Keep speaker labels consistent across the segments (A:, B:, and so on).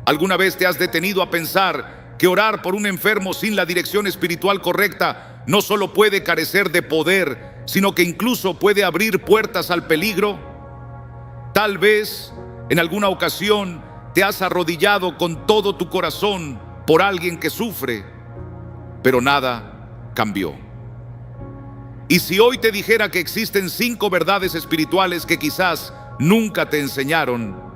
A: ¿Alguna vez te has detenido a pensar que orar por un enfermo sin la dirección espiritual correcta no solo puede carecer de poder, sino que incluso puede abrir puertas al peligro? Tal vez en alguna ocasión te has arrodillado con todo tu corazón por alguien que sufre, pero nada cambió. Y si hoy te dijera que existen 5 verdades espirituales que quizás nunca te enseñaron,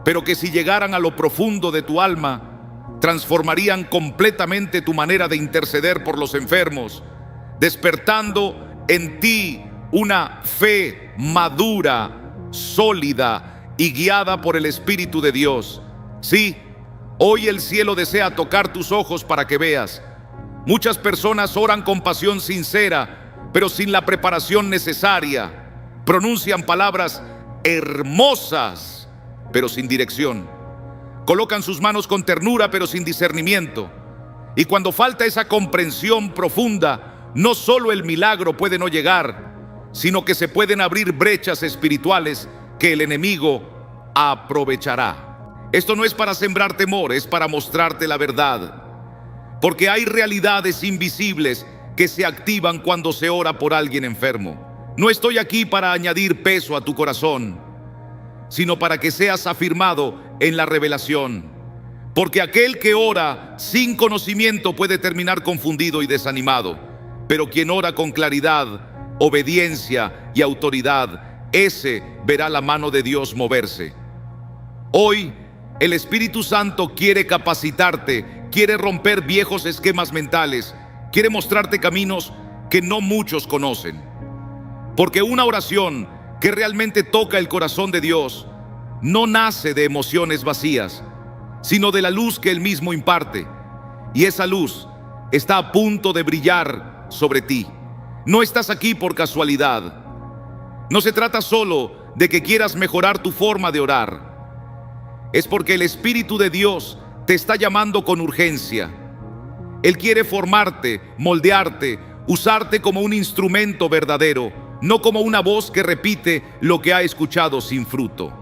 A: pero que si llegaran a lo profundo de tu alma, transformarían completamente tu manera de interceder por los enfermos, despertando en ti una fe madura, sólida y guiada por el Espíritu de Dios. Sí, hoy el cielo desea tocar tus ojos para que veas. Muchas personas oran con pasión sincera, pero sin la preparación necesaria. Pronuncian palabras hermosas, pero sin dirección. Colocan sus manos con ternura, pero sin discernimiento. Y cuando falta esa comprensión profunda, no solo el milagro puede no llegar, sino que se pueden abrir brechas espirituales que el enemigo aprovechará. Esto no es para sembrar temor, es para mostrarte la verdad. Porque hay realidades invisibles que se activan cuando se ora por alguien enfermo. No estoy aquí para añadir peso a tu corazón, sino para que seas afirmado en la revelación. Porque aquel que ora sin conocimiento puede terminar confundido y desanimado, pero quien ora con claridad, obediencia y autoridad, ese verá la mano de Dios moverse. Hoy el Espíritu Santo quiere capacitarte, quiere romper viejos esquemas mentales, quiere mostrarte caminos que no muchos conocen. Porque una oración que realmente toca el corazón de Dios no nace de emociones vacías, sino de la luz que Él mismo imparte. Y esa luz está a punto de brillar sobre ti. No estás aquí por casualidad. No se trata solo de que quieras mejorar tu forma de orar. Es porque el Espíritu de Dios te está llamando con urgencia. Él quiere formarte, moldearte, usarte como un instrumento verdadero, no como una voz que repite lo que ha escuchado sin fruto.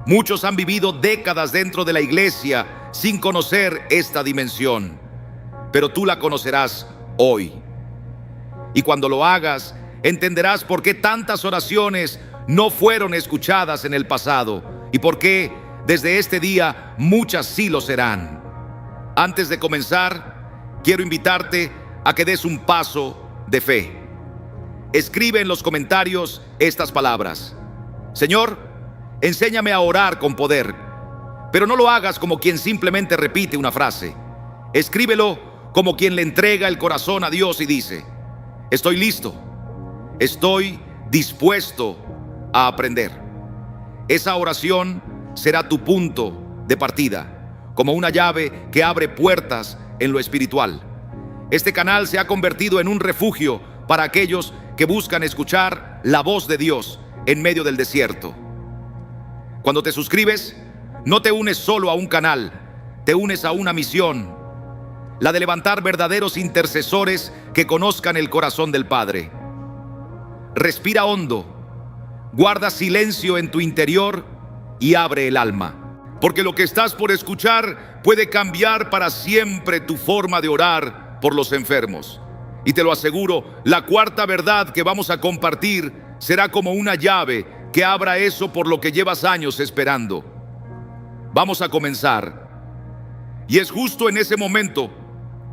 A: Muchos han vivido décadas dentro de la iglesia sin conocer esta dimensión, pero tú la conocerás hoy. Y cuando lo hagas, entenderás por qué tantas oraciones no fueron escuchadas en el pasado y por qué desde este día muchas sí lo serán. Antes de comenzar, quiero invitarte a que des un paso de fe. Escribe en los comentarios estas palabras: Señor, enséñame a orar con poder. Pero no lo hagas como quien simplemente repite una frase. Escríbelo como quien le entrega el corazón a Dios y dice: estoy listo, estoy dispuesto a aprender. Esa oración será tu punto de partida, como una llave que abre puertas en lo espiritual. Este canal se ha convertido en un refugio para aquellos que buscan escuchar la voz de Dios en medio del desierto. Cuando te suscribes, no te unes solo a un canal, te unes a una misión, la de levantar verdaderos intercesores que conozcan el corazón del Padre. Respira hondo, guarda silencio en tu interior y abre el alma, porque lo que estás por escuchar puede cambiar para siempre tu forma de orar por los enfermos. Y te lo aseguro, la cuarta verdad que vamos a compartir será como una llave que abra eso por lo que llevas años esperando. Vamos a comenzar. Y es justo en ese momento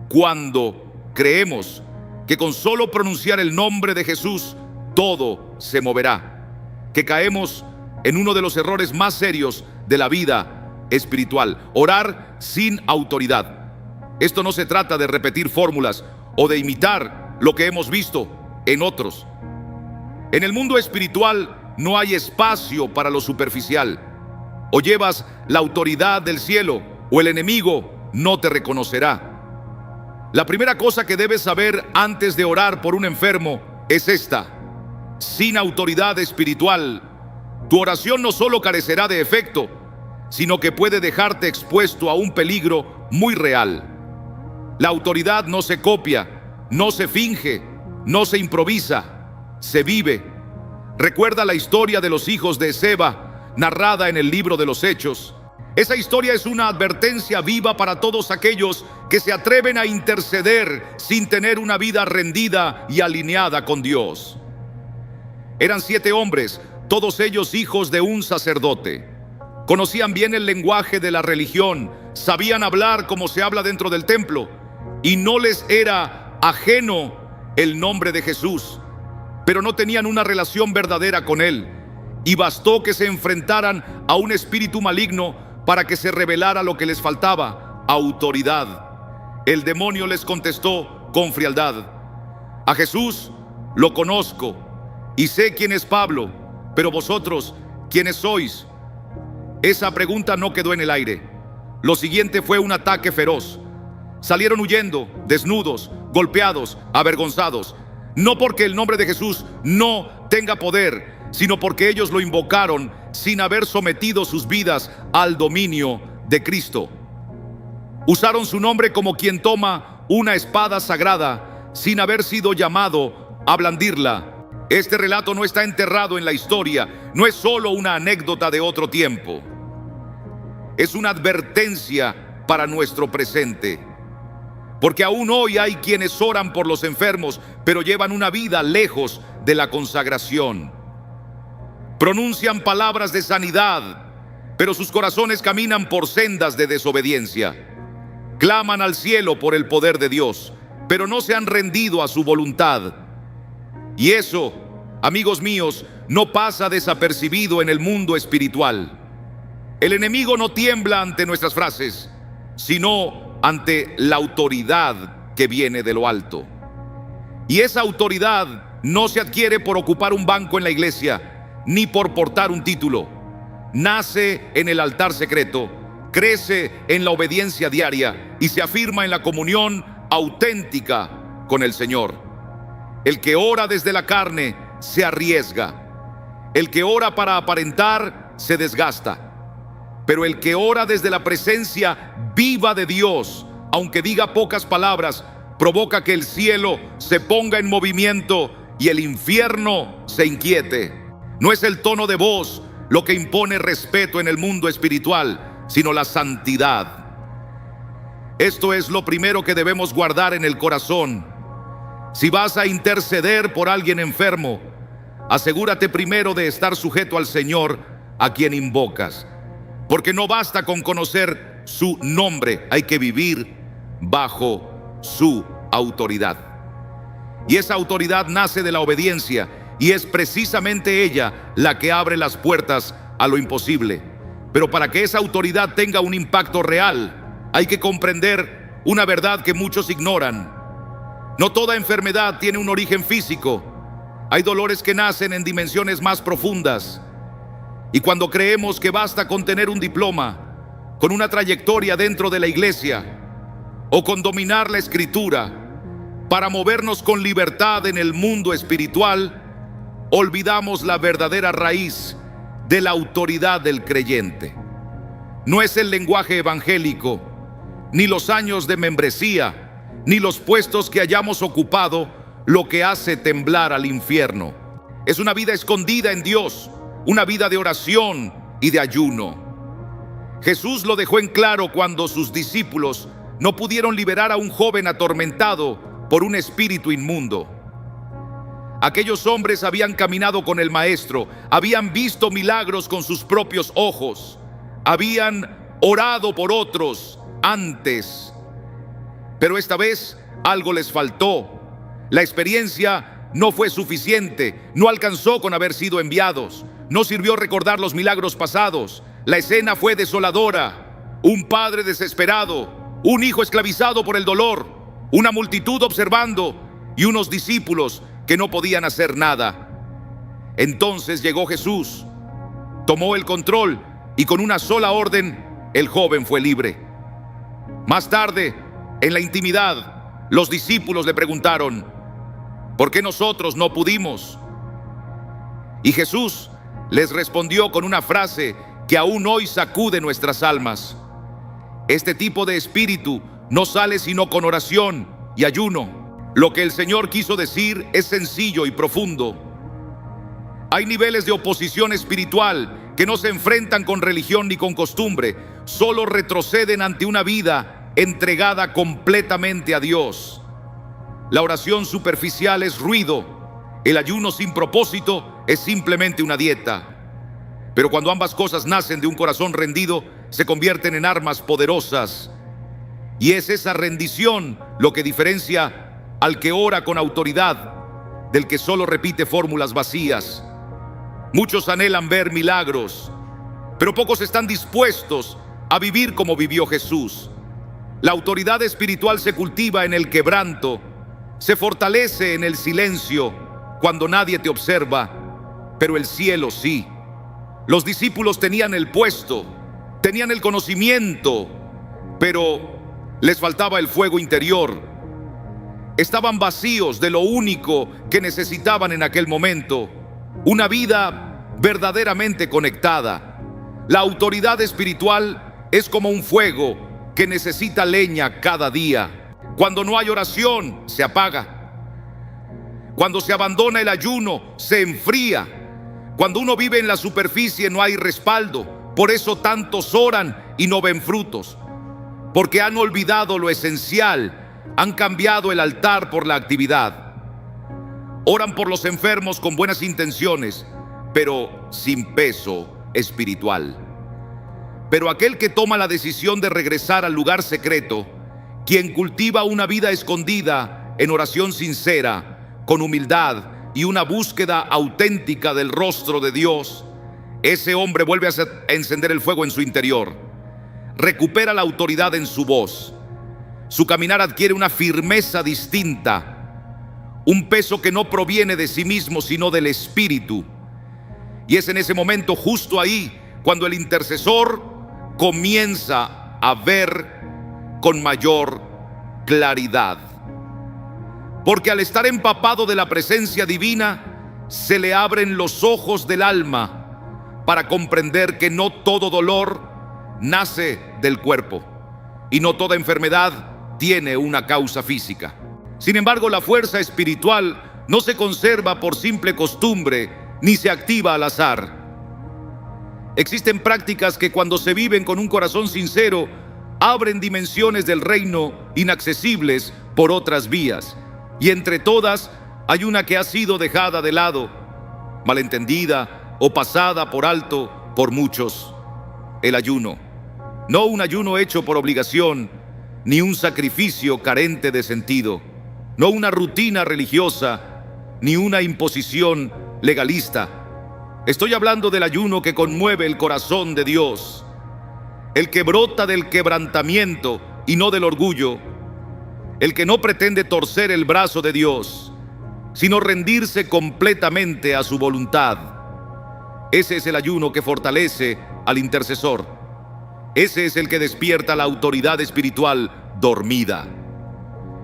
A: cuando creemos que con solo pronunciar el nombre de Jesús todo se moverá, que caemos en uno de los errores más serios de la vida espiritual: orar sin autoridad. Esto no se trata de repetir fórmulas o de imitar lo que hemos visto en otros. En el mundo espiritual no hay espacio para lo superficial. O llevas la autoridad del cielo o el enemigo no te reconocerá. La primera cosa que debes saber antes de orar por un enfermo es esta: sin autoridad espiritual, tu oración no solo carecerá de efecto, sino que puede dejarte expuesto a un peligro muy real. La autoridad no se copia, no se finge, no se improvisa, se vive. Recuerda la historia de los hijos de Seba, narrada en el libro de los Hechos. Esa historia es una advertencia viva para todos aquellos que se atreven a interceder sin tener una vida rendida y alineada con Dios. Eran 7 hombres, todos ellos hijos de un sacerdote. Conocían bien el lenguaje de la religión, sabían hablar como se habla dentro del templo, y no les era ajeno el nombre de Jesús, pero no tenían una relación verdadera con Él, y bastó que se enfrentaran a un espíritu maligno para que se revelara lo que les faltaba: autoridad. El demonio les contestó con frialdad: a Jesús lo conozco y sé quién es Pablo, pero vosotros, ¿quiénes sois? Esa pregunta no quedó en el aire. Lo siguiente fue un ataque feroz. Salieron huyendo, desnudos, golpeados, avergonzados, no porque el nombre de Jesús no tenga poder, sino porque ellos lo invocaron sin haber sometido sus vidas al dominio de Cristo. Usaron su nombre como quien toma una espada sagrada sin haber sido llamado a blandirla. Este relato no está enterrado en la historia, no es solo una anécdota de otro tiempo. Es una advertencia para nuestro presente. Porque aún hoy hay quienes oran por los enfermos, pero llevan una vida lejos de la consagración. Pronuncian palabras de sanidad, pero sus corazones caminan por sendas de desobediencia. Claman al cielo por el poder de Dios, pero no se han rendido a su voluntad. Y eso, amigos míos, no pasa desapercibido en el mundo espiritual. El enemigo no tiembla ante nuestras frases, sino ante la autoridad que viene de lo alto. Y esa autoridad no se adquiere por ocupar un banco en la iglesia, ni por portar un título. Nace en el altar secreto, crece en la obediencia diaria y se afirma en la comunión auténtica con el Señor. El que ora desde la carne se arriesga. El que ora para aparentar se desgasta. Pero el que ora desde la presencia viva de Dios, aunque diga pocas palabras, provoca que el cielo se ponga en movimiento y el infierno se inquiete. No es el tono de voz lo que impone respeto en el mundo espiritual, sino la santidad. Esto es lo primero que debemos guardar en el corazón. Si vas a interceder por alguien enfermo, asegúrate primero de estar sujeto al Señor a quien invocas. Porque no basta con conocer su nombre, hay que vivir bajo su autoridad. Y esa autoridad nace de la obediencia, y es precisamente ella la que abre las puertas a lo imposible. Pero para que esa autoridad tenga un impacto real, hay que comprender una verdad que muchos ignoran. No toda enfermedad tiene un origen físico. Hay dolores que nacen en dimensiones más profundas. Y cuando creemos que basta con tener un diploma, con una trayectoria dentro de la iglesia, o con dominar la escritura, para movernos con libertad en el mundo espiritual, olvidamos la verdadera raíz de la autoridad del creyente. No es el lenguaje evangélico, ni los años de membresía, ni los puestos que hayamos ocupado lo que hace temblar al infierno. Es una vida escondida en Dios, una vida de oración y de ayuno. Jesús lo dejó en claro cuando sus discípulos no pudieron liberar a un joven atormentado por un espíritu inmundo. Aquellos hombres habían caminado con el Maestro, habían visto milagros con sus propios ojos, habían orado por otros antes, pero esta vez algo les faltó. La experiencia no fue suficiente, no alcanzó con haber sido enviados, no sirvió recordar los milagros pasados. La escena fue desoladora: un padre desesperado, un hijo esclavizado por el dolor, una multitud observando y unos discípulos que no podían hacer nada. Entonces llegó Jesús, tomó el control y con una sola orden el joven fue libre. Más tarde, en la intimidad, los discípulos le preguntaron: ¿por qué nosotros no pudimos? Y Jesús les respondió con una frase que aún hoy sacude nuestras almas: este tipo de espíritu no sale sino con oración y ayuno. Lo que el Señor quiso decir es sencillo y profundo. Hay niveles de oposición espiritual que no se enfrentan con religión ni con costumbre. solo retroceden ante una vida entregada completamente a Dios. La oración superficial es ruido, el ayuno sin propósito es simplemente una dieta. Pero cuando ambas cosas nacen de un corazón rendido, se convierten en armas poderosas. Y es esa rendición lo que diferencia al que ora con autoridad del que solo repite fórmulas vacías. Muchos anhelan ver milagros, pero pocos están dispuestos a vivir como vivió Jesús. La autoridad espiritual se cultiva en el quebranto, se fortalece en el silencio cuando nadie te observa, pero el cielo sí. Los discípulos tenían el puesto, tenían el conocimiento, pero les faltaba el fuego interior. Estaban vacíos de lo único que necesitaban en aquel momento: una vida verdaderamente conectada. La autoridad espiritual es como un fuego que necesita leña cada día. Cuando no hay oración, se apaga. Cuando se abandona el ayuno, se enfría. Cuando uno vive en la superficie, no hay respaldo. Por eso tantos oran y no ven frutos, porque han olvidado lo esencial, han cambiado el altar por la actividad. Oran por los enfermos con buenas intenciones, pero sin peso espiritual. Pero aquel que toma la decisión de regresar al lugar secreto, quien cultiva una vida escondida en oración sincera, con humildad y una búsqueda auténtica del rostro de Dios, ese hombre vuelve a encender el fuego en su interior, recupera la autoridad en su voz. Su caminar adquiere una firmeza distinta, un peso que no proviene de sí mismo, sino del Espíritu. Y es en ese momento, justo ahí, cuando el intercesor comienza a ver con mayor claridad. Porque al estar empapado de la presencia divina, se le abren los ojos del alma para comprender que no todo dolor nace del cuerpo y no toda enfermedad tiene una causa física. Sin embargo, la fuerza espiritual no se conserva por simple costumbre ni se activa al azar. Existen prácticas que, cuando se viven con un corazón sincero, abren dimensiones del reino inaccesibles por otras vías. Y entre todas hay una que ha sido dejada de lado, malentendida o pasada por alto por muchos: el ayuno. No un ayuno hecho por obligación, ni un sacrificio carente de sentido, no una rutina religiosa, ni una imposición legalista. Estoy hablando del ayuno que conmueve el corazón de Dios, el que brota del quebrantamiento y no del orgullo, el que no pretende torcer el brazo de Dios, sino rendirse completamente a su voluntad. Ese es el ayuno que fortalece al intercesor. Ese es el que despierta la autoridad espiritual dormida.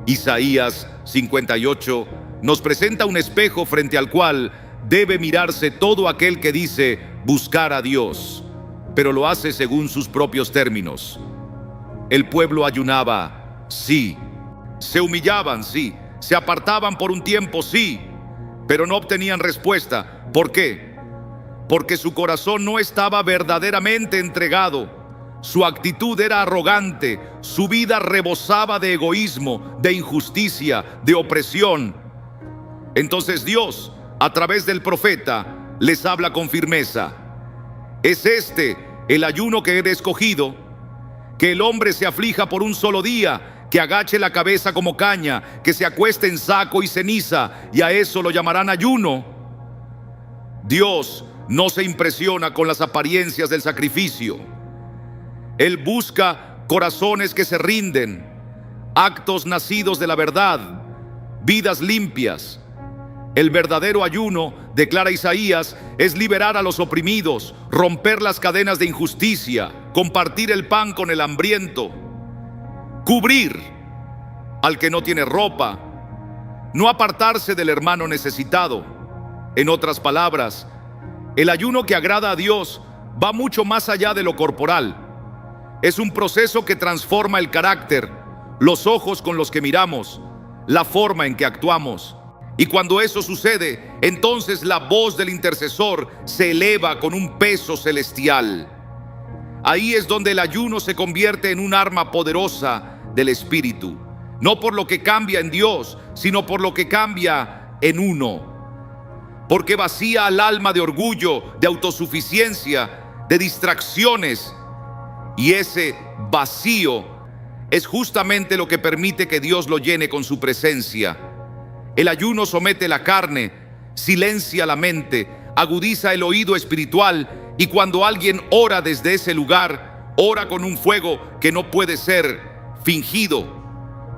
A: Isaías 58 nos presenta un espejo frente al cual debe mirarse todo aquel que dice buscar a Dios, pero lo hace según sus propios términos. El pueblo ayunaba, sí. Se humillaban, sí. Se apartaban por un tiempo, sí. Pero no obtenían respuesta. ¿Por qué? Porque su corazón no estaba verdaderamente entregado. Su actitud era arrogante. Su vida rebosaba de egoísmo, de injusticia, de opresión. Entonces Dios, a través del profeta, les habla con firmeza. Es este el ayuno que he escogido: que el hombre se aflija por un solo día, que agache la cabeza como caña, que se acueste en saco y ceniza, y a eso lo llamarán ayuno. Dios no se impresiona con las apariencias del sacrificio. Él busca corazones que se rinden, actos nacidos de la verdad, vidas limpias. El verdadero ayuno, declara Isaías, es liberar a los oprimidos, romper las cadenas de injusticia, compartir el pan con el hambriento, cubrir al que no tiene ropa, no apartarse del hermano necesitado. En otras palabras, el ayuno que agrada a Dios va mucho más allá de lo corporal. Es un proceso que transforma el carácter, los ojos con los que miramos, la forma en que actuamos. Y cuando eso sucede, entonces la voz del intercesor se eleva con un peso celestial. Ahí es donde el ayuno se convierte en un arma poderosa del Espíritu, no por lo que cambia en Dios, sino por lo que cambia en uno, porque vacía al alma de orgullo, de autosuficiencia, de distracciones, y ese vacío es justamente lo que permite que Dios lo llene con su presencia. El ayuno somete la carne, silencia la mente, agudiza el oído espiritual, y cuando alguien ora desde ese lugar, ora con un fuego que no puede ser fingido.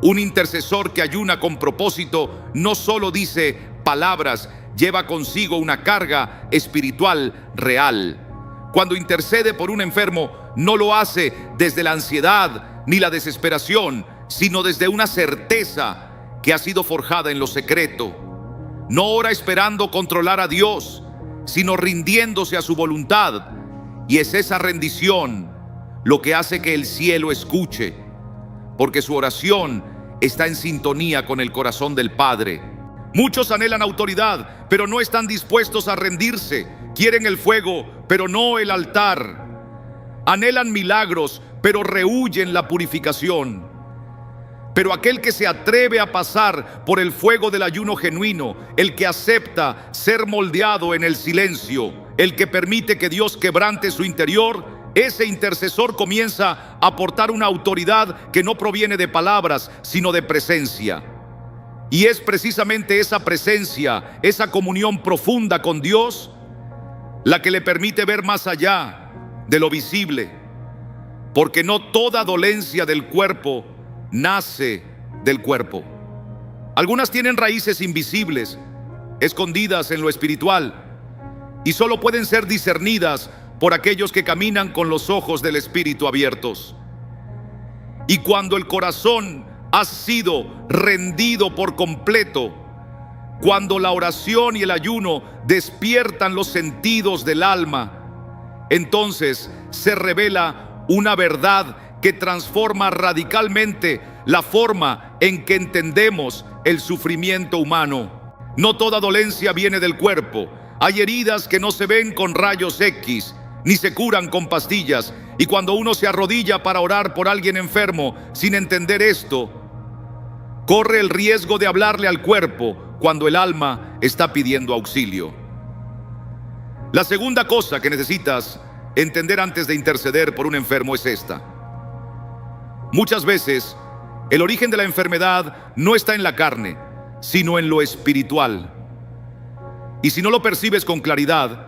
A: Un intercesor que ayuna con propósito no solo dice palabras, lleva consigo una carga espiritual real. Cuando intercede por un enfermo, no lo hace desde la ansiedad ni la desesperación, sino desde una certeza que ha sido forjada en lo secreto. No ora esperando controlar a Dios, sino rindiéndose a su voluntad. Y es esa rendición lo que hace que el cielo escuche, porque su oración está en sintonía con el corazón del Padre. Muchos anhelan autoridad, pero no están dispuestos a rendirse. Quieren el fuego, pero no el altar. Anhelan milagros, pero rehúyen la purificación. Pero aquel que se atreve a pasar por el fuego del ayuno genuino, el que acepta ser moldeado en el silencio, el que permite que Dios quebrante su interior, ese intercesor comienza a aportar una autoridad que no proviene de palabras, sino de presencia. Y es precisamente esa presencia, esa comunión profunda con Dios, la que le permite ver más allá de lo visible, porque no toda dolencia del cuerpo nace del cuerpo. Algunas tienen raíces invisibles, escondidas en lo espiritual, y solo pueden ser discernidas por aquellos que caminan con los ojos del Espíritu abiertos. Y cuando el corazón ha sido rendido por completo, cuando la oración y el ayuno despiertan los sentidos del alma, entonces se revela una verdad que transforma radicalmente la forma en que entendemos el sufrimiento humano. No toda dolencia viene del cuerpo. Hay heridas que no se ven con rayos X, ni se curan con pastillas. Y cuando uno se arrodilla para orar por alguien enfermo sin entender esto, corre el riesgo de hablarle al cuerpo cuando el alma está pidiendo auxilio. La segunda cosa que necesitas entender antes de interceder por un enfermo es esta. Muchas veces el origen de la enfermedad no está en la carne, sino en lo espiritual. Y si no lo percibes con claridad,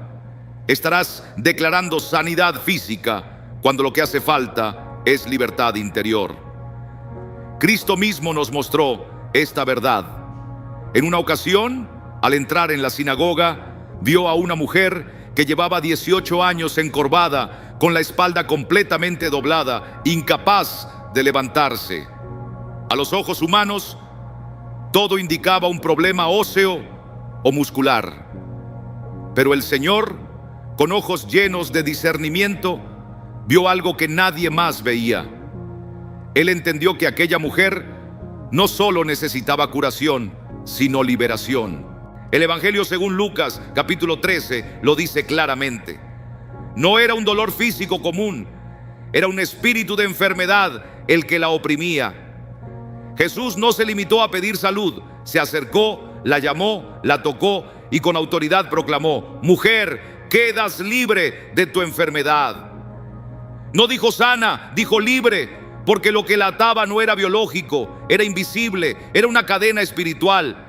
A: estarás declarando sanidad física cuando lo que hace falta es libertad interior. Cristo mismo nos mostró esta verdad. En una ocasión, al entrar en la sinagoga, vio a una mujer que llevaba 18 años encorvada, con la espalda completamente doblada, incapaz de levantarse. A los ojos humanos, todo indicaba un problema óseo o muscular. Pero el Señor, con ojos llenos de discernimiento, vio algo que nadie más veía. Él entendió que aquella mujer no solo necesitaba curación, sino liberación. El Evangelio según Lucas, capítulo 13, lo dice claramente. No era un dolor físico común, era un espíritu de enfermedad el que la oprimía. Jesús no se limitó a pedir salud, se acercó, la llamó, la tocó y con autoridad proclamó: mujer, quedas libre de tu enfermedad. No dijo sana, dijo libre, porque lo que la ataba no era biológico, era invisible, era una cadena espiritual.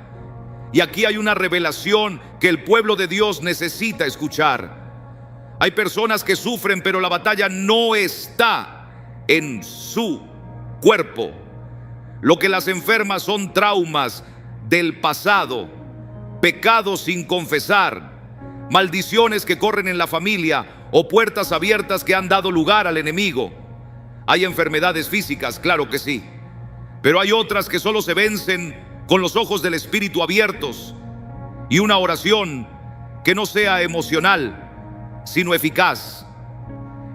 A: Y aquí hay una revelación que el pueblo de Dios necesita escuchar. Hay personas que sufren, pero la batalla no está en su cuerpo. Lo que las enferma son traumas del pasado, pecados sin confesar, maldiciones que corren en la familia o puertas abiertas que han dado lugar al enemigo. Hay enfermedades físicas, claro que sí, pero hay otras que solo se vencen con los ojos del Espíritu abiertos y una oración que no sea emocional, sino eficaz.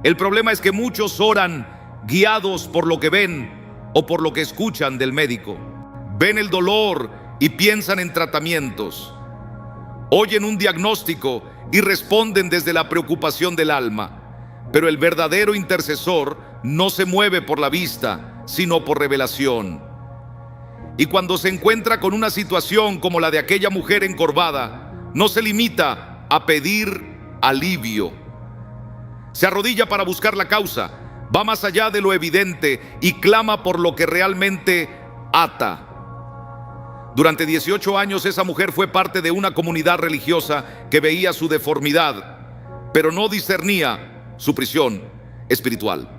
A: El problema es que muchos oran guiados por lo que ven o por lo que escuchan del médico. Ven el dolor y piensan en tratamientos. Oyen un diagnóstico y responden desde la preocupación del alma. Pero el verdadero intercesor no se mueve por la vista, sino por revelación. Y cuando se encuentra con una situación como la de aquella mujer encorvada, no se limita a pedir alivio. Se arrodilla para buscar la causa, va más allá de lo evidente y clama por lo que realmente ata. Durante 18 años esa mujer fue parte de una comunidad religiosa que veía su deformidad, pero no discernía su prisión espiritual.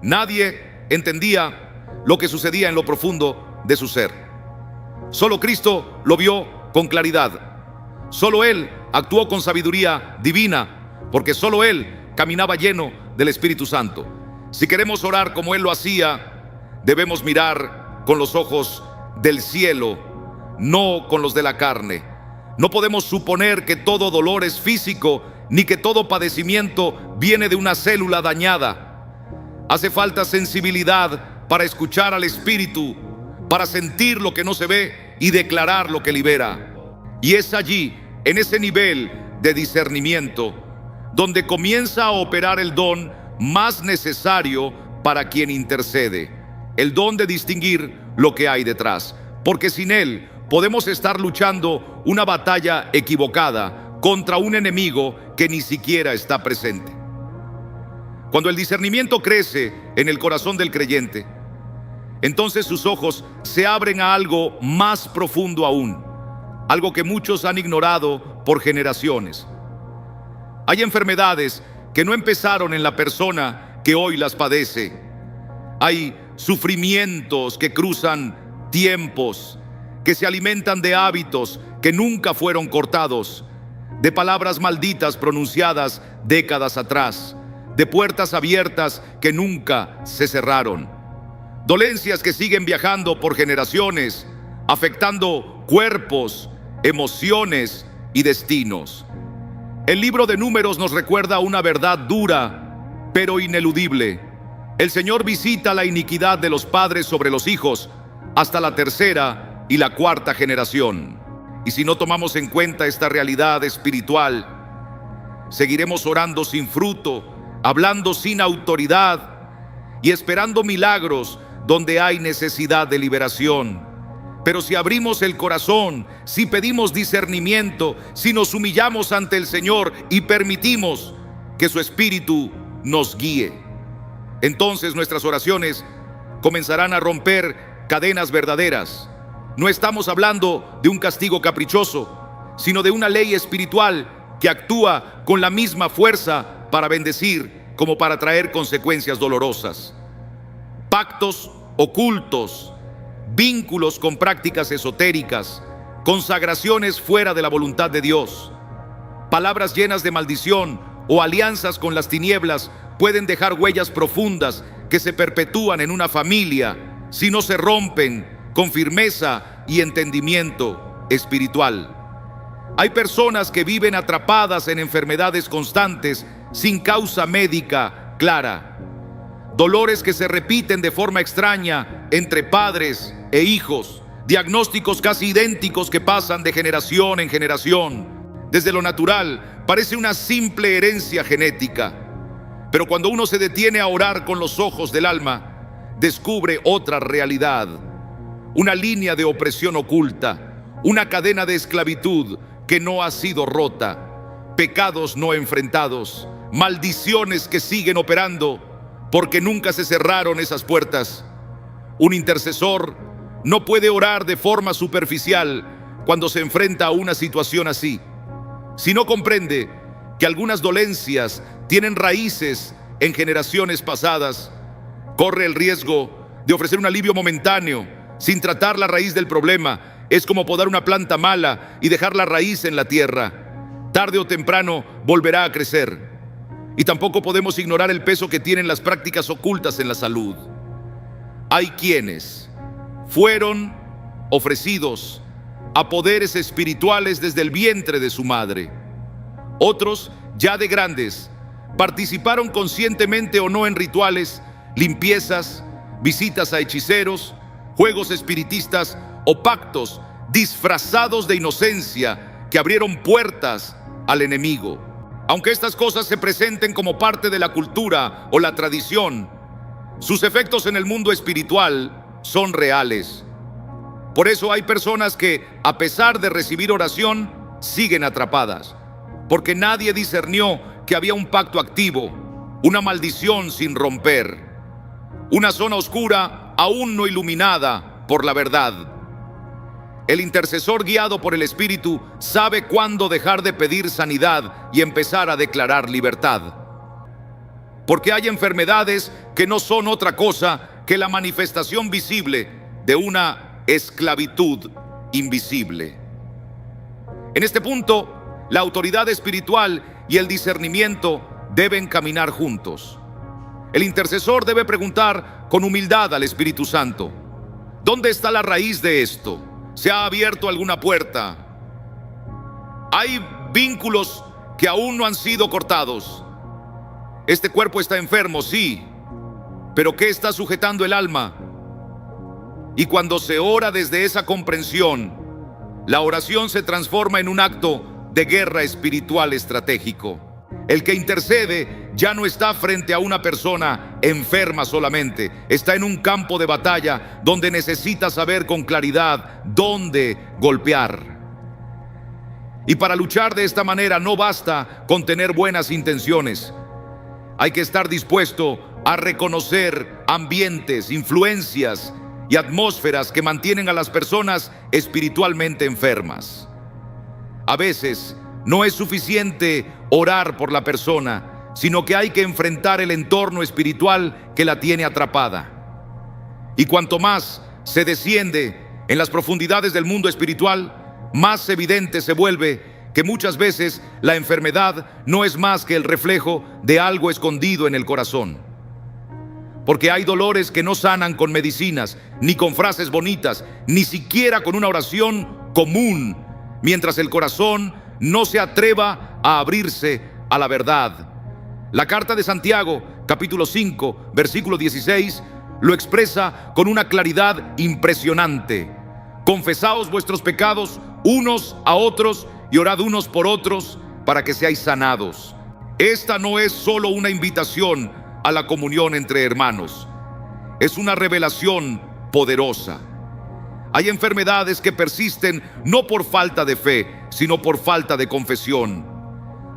A: Nadie entendía lo que sucedía en lo profundo de su ser. Solo Cristo lo vio con claridad. Solo Él actuó con sabiduría divina, porque solo Él caminaba lleno del Espíritu Santo. Si queremos orar como Él lo hacía, debemos mirar con los ojos del cielo, no con los de la carne. No podemos suponer que todo dolor es físico, ni que todo padecimiento viene de una célula dañada. Hace falta sensibilidad para escuchar al Espíritu, para sentir lo que no se ve y declarar lo que libera. Y es allí, en ese nivel de discernimiento, donde comienza a operar el don más necesario para quien intercede, el don de distinguir lo que hay detrás, porque sin él podemos estar luchando una batalla equivocada contra un enemigo que ni siquiera está presente. Cuando el discernimiento crece en el corazón del creyente, entonces sus ojos se abren a algo más profundo aún, algo que muchos han ignorado por generaciones. Hay enfermedades que no empezaron en la persona que hoy las padece. Hay sufrimientos que cruzan tiempos, que se alimentan de hábitos que nunca fueron cortados, de palabras malditas pronunciadas décadas atrás, de puertas abiertas que nunca se cerraron, dolencias que siguen viajando por generaciones, afectando cuerpos, emociones y destinos. El libro de Números nos recuerda una verdad dura, pero ineludible. El Señor visita la iniquidad de los padres sobre los hijos hasta la tercera y la cuarta generación. Y si no tomamos en cuenta esta realidad espiritual, seguiremos orando sin fruto, hablando sin autoridad y esperando milagros donde hay necesidad de liberación. Pero si abrimos el corazón, si pedimos discernimiento, si nos humillamos ante el Señor y permitimos que su Espíritu nos guíe, entonces nuestras oraciones comenzarán a romper cadenas verdaderas. No estamos hablando de un castigo caprichoso, sino de una ley espiritual que actúa con la misma fuerza para bendecir como para traer consecuencias dolorosas. Pactos ocultos, vínculos con prácticas esotéricas, consagraciones fuera de la voluntad de Dios, palabras llenas de maldición o alianzas con las tinieblas pueden dejar huellas profundas que se perpetúan en una familia si no se rompen con firmeza y entendimiento espiritual. Hay personas que viven atrapadas en enfermedades constantes sin causa médica clara, dolores que se repiten de forma extraña entre padres e hijos, diagnósticos casi idénticos que pasan de generación en generación. Desde lo natural parece una simple herencia genética, pero cuando uno se detiene a orar con los ojos del alma, descubre otra realidad, una línea de opresión oculta, una cadena de esclavitud que no ha sido rota, pecados no enfrentados, maldiciones que siguen operando porque nunca se cerraron esas puertas. Un intercesor no puede orar de forma superficial cuando se enfrenta a una situación así. Si no comprende que algunas dolencias tienen raíces en generaciones pasadas, corre el riesgo de ofrecer un alivio momentáneo sin tratar la raíz del problema. Es como podar una planta mala y dejar la raíz en la tierra. Tarde o temprano volverá a crecer. Y tampoco podemos ignorar el peso que tienen las prácticas ocultas en la salud. Hay quienes fueron ofrecidos a poderes espirituales desde el vientre de su madre. Otros, ya de grandes, participaron conscientemente o no en rituales, limpiezas, visitas a hechiceros, juegos espiritistas o pactos disfrazados de inocencia que abrieron puertas al enemigo. Aunque estas cosas se presenten como parte de la cultura o la tradición, sus efectos en el mundo espiritual son reales. Por eso hay personas que, a pesar de recibir oración, siguen atrapadas, porque nadie discernió que había un pacto activo, una maldición sin romper, una zona oscura aún no iluminada por la verdad. El intercesor guiado por el Espíritu sabe cuándo dejar de pedir sanidad y empezar a declarar libertad. Porque hay enfermedades que no son otra cosa que la manifestación visible de una esclavitud invisible. En este punto, la autoridad espiritual y el discernimiento deben caminar juntos. El intercesor debe preguntar con humildad al Espíritu Santo: ¿dónde está la raíz de esto? ¿Se ha abierto alguna puerta? ¿Hay vínculos que aún no han sido cortados? Este cuerpo está enfermo, sí, pero ¿qué está sujetando el alma? Y cuando se ora desde esa comprensión, la oración se transforma en un acto de guerra espiritual estratégico. El que intercede ya no está frente a una persona enferma solamente, está en un campo de batalla donde necesita saber con claridad dónde golpear. Y para luchar de esta manera no basta con tener buenas intenciones. Hay que estar dispuesto a reconocer ambientes, influencias y atmósferas que mantienen a las personas espiritualmente enfermas. A veces no es suficiente orar por la persona, sino que hay que enfrentar el entorno espiritual que la tiene atrapada. Y cuanto más se desciende en las profundidades del mundo espiritual, más evidente se vuelve que muchas veces la enfermedad no es más que el reflejo de algo escondido en el corazón. Porque hay dolores que no sanan con medicinas, ni con frases bonitas, ni siquiera con una oración común, mientras el corazón no se atreva a abrirse a la verdad. La carta de Santiago, capítulo 5, versículo 16, lo expresa con una claridad impresionante. Confesaos vuestros pecados unos a otros y orad unos por otros para que seáis sanados. Esta no es solo una invitación a la comunión entre hermanos, es una revelación poderosa. Hay enfermedades que persisten no por falta de fe, sino por falta de confesión.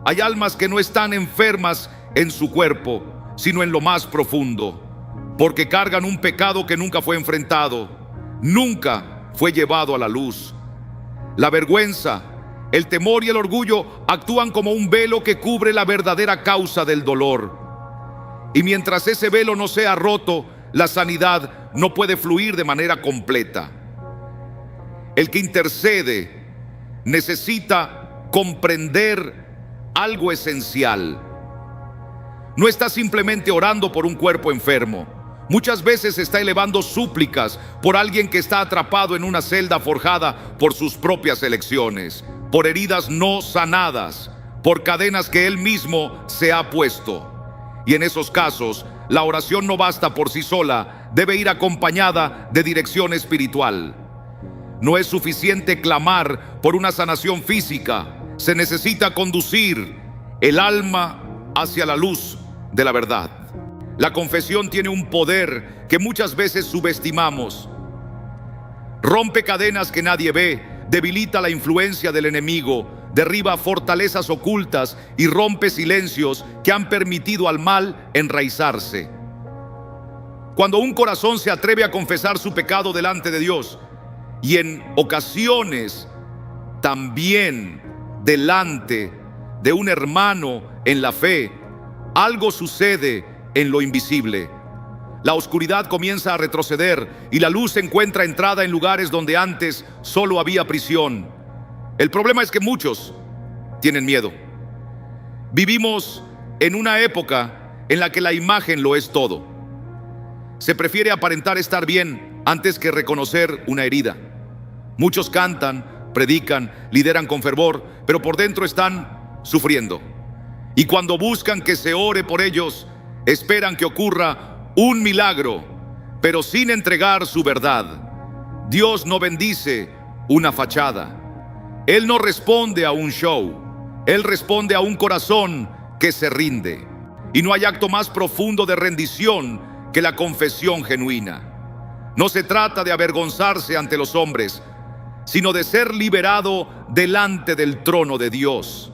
A: Hay almas que no están enfermas en su cuerpo, sino en lo más profundo, porque cargan un pecado que nunca fue enfrentado, nunca fue llevado a la luz. La vergüenza, el temor y el orgullo actúan como un velo que cubre la verdadera causa del dolor. Y mientras ese velo no sea roto, la sanidad no puede fluir de manera completa. El que intercede necesita comprender algo esencial. No está simplemente orando por un cuerpo enfermo. Muchas veces está elevando súplicas por alguien que está atrapado en una celda forjada por sus propias elecciones, por heridas no sanadas, por cadenas que él mismo se ha puesto. Y en esos casos, la oración no basta por sí sola, debe ir acompañada de dirección espiritual. No es suficiente clamar por una sanación física, se necesita conducir el alma hacia la luz de la verdad. La confesión tiene un poder que muchas veces subestimamos. Rompe cadenas que nadie ve, debilita la influencia del enemigo, derriba fortalezas ocultas y rompe silencios que han permitido al mal enraizarse. Cuando un corazón se atreve a confesar su pecado delante de Dios, y en ocasiones también delante de un hermano en la fe, algo sucede en lo invisible. La oscuridad comienza a retroceder y la luz encuentra entrada en lugares donde antes solo había prisión. El problema es que muchos tienen miedo. Vivimos en una época en la que la imagen lo es todo. Se prefiere aparentar estar bien antes que reconocer una herida. Muchos cantan, predican, lideran con fervor, pero por dentro están sufriendo. Y cuando buscan que se ore por ellos, esperan que ocurra un milagro, pero sin entregar su verdad. Dios no bendice una fachada. Él no responde a un show. Él responde a un corazón que se rinde. Y no hay acto más profundo de rendición que la confesión genuina. No se trata de avergonzarse ante los hombres, sino de ser liberado delante del trono de Dios.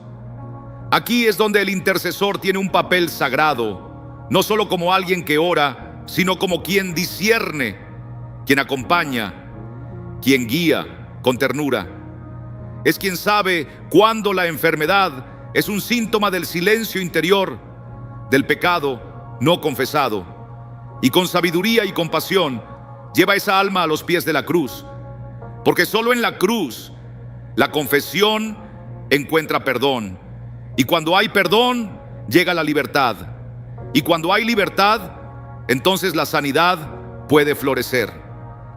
A: Aquí es donde el intercesor tiene un papel sagrado, no solo como alguien que ora, sino como quien discierne, quien acompaña, quien guía con ternura. Es quien sabe cuándo la enfermedad es un síntoma del silencio interior, del pecado no confesado, y con sabiduría y compasión lleva esa alma a los pies de la cruz, porque solo en la cruz la confesión encuentra perdón, y cuando hay perdón llega la libertad, y cuando hay libertad entonces la sanidad puede florecer.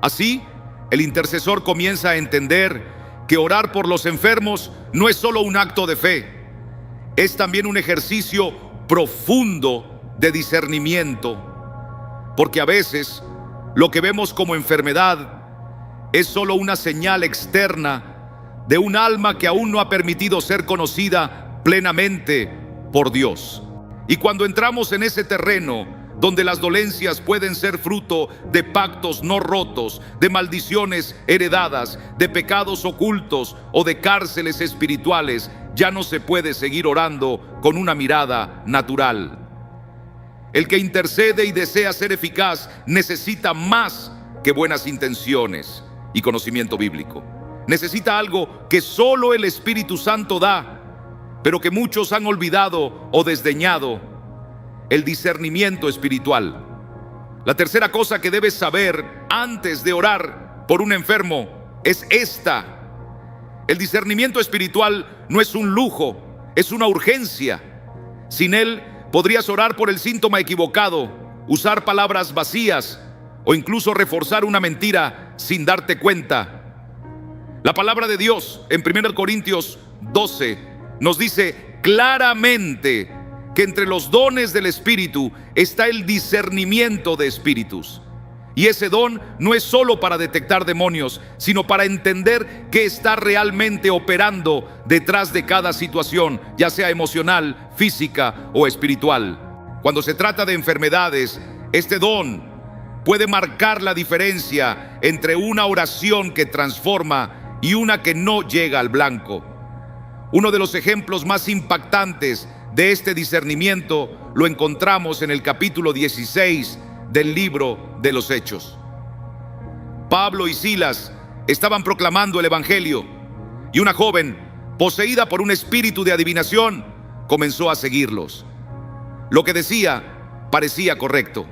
A: Así, el intercesor comienza a entender que orar por los enfermos no es solo un acto de fe, es también un ejercicio profundo de discernimiento, porque a veces lo que vemos como enfermedad es solo una señal externa de un alma que aún no ha permitido ser conocida plenamente por Dios. Y cuando entramos en ese terreno donde las dolencias pueden ser fruto de pactos no rotos, de maldiciones heredadas, de pecados ocultos o de cárceles espirituales, ya no se puede seguir orando con una mirada natural. El que intercede y desea ser eficaz necesita más que buenas intenciones y conocimiento bíblico. Necesita algo que solo el Espíritu Santo da, pero que muchos han olvidado o desdeñado: el discernimiento espiritual. La tercera cosa que debes saber antes de orar por un enfermo es esta: el discernimiento espiritual no es un lujo, es una urgencia. Sin él podrías orar por el síntoma equivocado, usar palabras vacías o incluso reforzar una mentira sin darte cuenta. La palabra de Dios en 1 Corintios 12 nos dice claramente que entre los dones del Espíritu está el discernimiento de espíritus. Y ese don no es solo para detectar demonios, sino para entender qué está realmente operando detrás de cada situación, ya sea emocional, física o espiritual. Cuando se trata de enfermedades, este don puede marcar la diferencia entre una oración que transforma y una que no llega al blanco. Uno de los ejemplos más impactantes de este discernimiento lo encontramos en el capítulo 16 del libro de los Hechos. Pablo y Silas estaban proclamando el evangelio y una joven, poseída por un espíritu de adivinación, comenzó a seguirlos. Lo que decía parecía correcto.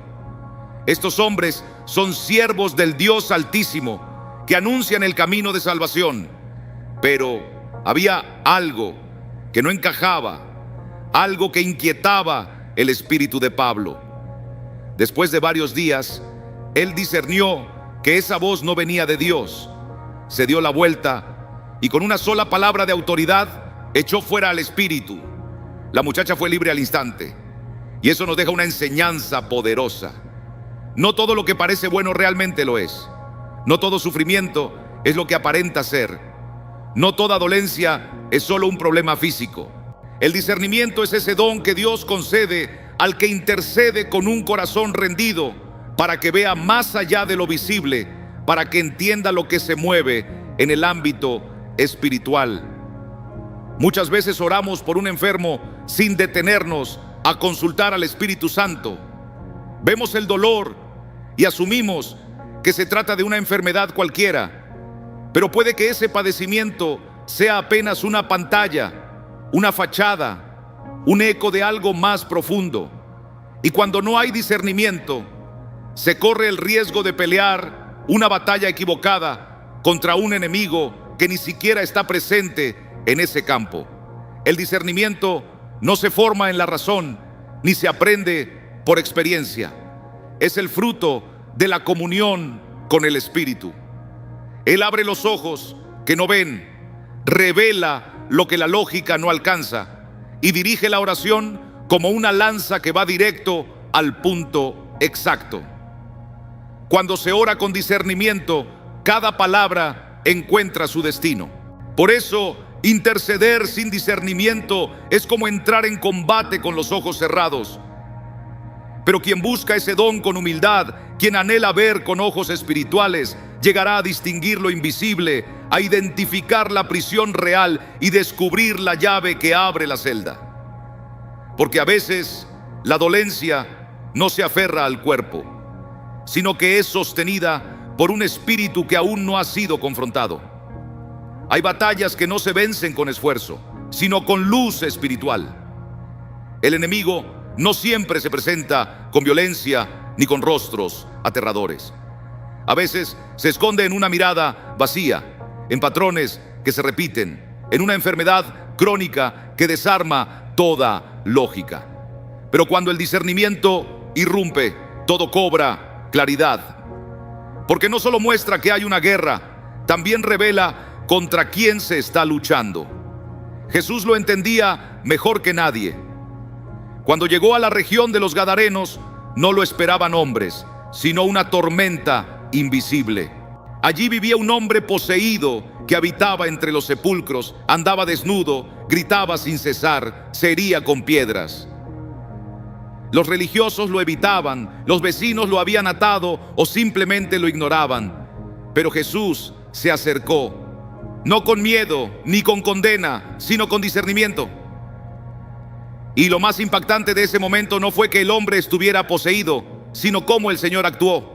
A: Estos hombres son siervos del Dios Altísimo que anuncian el camino de salvación, pero había algo que no encajaba, algo que inquietaba el espíritu de Pablo. Después de varios días, él discernió que esa voz no venía de Dios. Se dio la vuelta y con una sola palabra de autoridad echó fuera al espíritu. La muchacha fue libre al instante. Y eso nos deja una enseñanza poderosa. No todo lo que parece bueno realmente lo es. No todo sufrimiento es lo que aparenta ser. No toda dolencia es solo un problema físico. El discernimiento es ese don que Dios concede al que intercede con un corazón rendido, para que vea más allá de lo visible, para que entienda lo que se mueve en el ámbito espiritual. Muchas veces oramos por un enfermo sin detenernos a consultar al Espíritu Santo. Vemos el dolor y asumimos que se trata de una enfermedad cualquiera, pero puede que ese padecimiento sea apenas una pantalla, una fachada, un eco de algo más profundo. Y cuando no hay discernimiento, se corre el riesgo de pelear una batalla equivocada contra un enemigo que ni siquiera está presente en ese campo. El discernimiento no se forma en la razón, ni se aprende por experiencia. Es el fruto de la comunión con el Espíritu. Él abre los ojos que no ven, revela lo que la lógica no alcanza y dirige la oración como una lanza que va directo al punto exacto. Cuando se ora con discernimiento, cada palabra encuentra su destino. Por eso Interceder sin discernimiento es como entrar en combate con los ojos cerrados. Pero quien busca ese don con humildad, quien anhela ver con ojos espirituales, llegará a distinguir lo invisible, a identificar la prisión real y descubrir la llave que abre la celda. Porque a veces la dolencia no se aferra al cuerpo, sino que es sostenida por un espíritu que aún no ha sido confrontado. Hay batallas que no se vencen con esfuerzo, sino con luz espiritual. El enemigo no siempre se presenta con violencia ni con rostros aterradores. A veces se esconde en una mirada vacía, en patrones que se repiten, en una enfermedad crónica que desarma toda lógica. Pero cuando el discernimiento irrumpe, todo cobra claridad. Porque no solo muestra que hay una guerra, también revela contra quién se está luchando. Jesús lo entendía mejor que nadie. Cuando llegó a la región de los Gadarenos, no lo esperaban hombres, sino una tormenta invisible. Allí vivía un hombre poseído que habitaba entre los sepulcros, andaba desnudo, gritaba sin cesar, se hería con piedras. Los religiosos lo evitaban, los vecinos lo habían atado o simplemente lo ignoraban. Pero Jesús se acercó, no con miedo ni con condena, sino con discernimiento. Y lo más impactante de ese momento no fue que el hombre estuviera poseído, sino cómo el Señor actuó.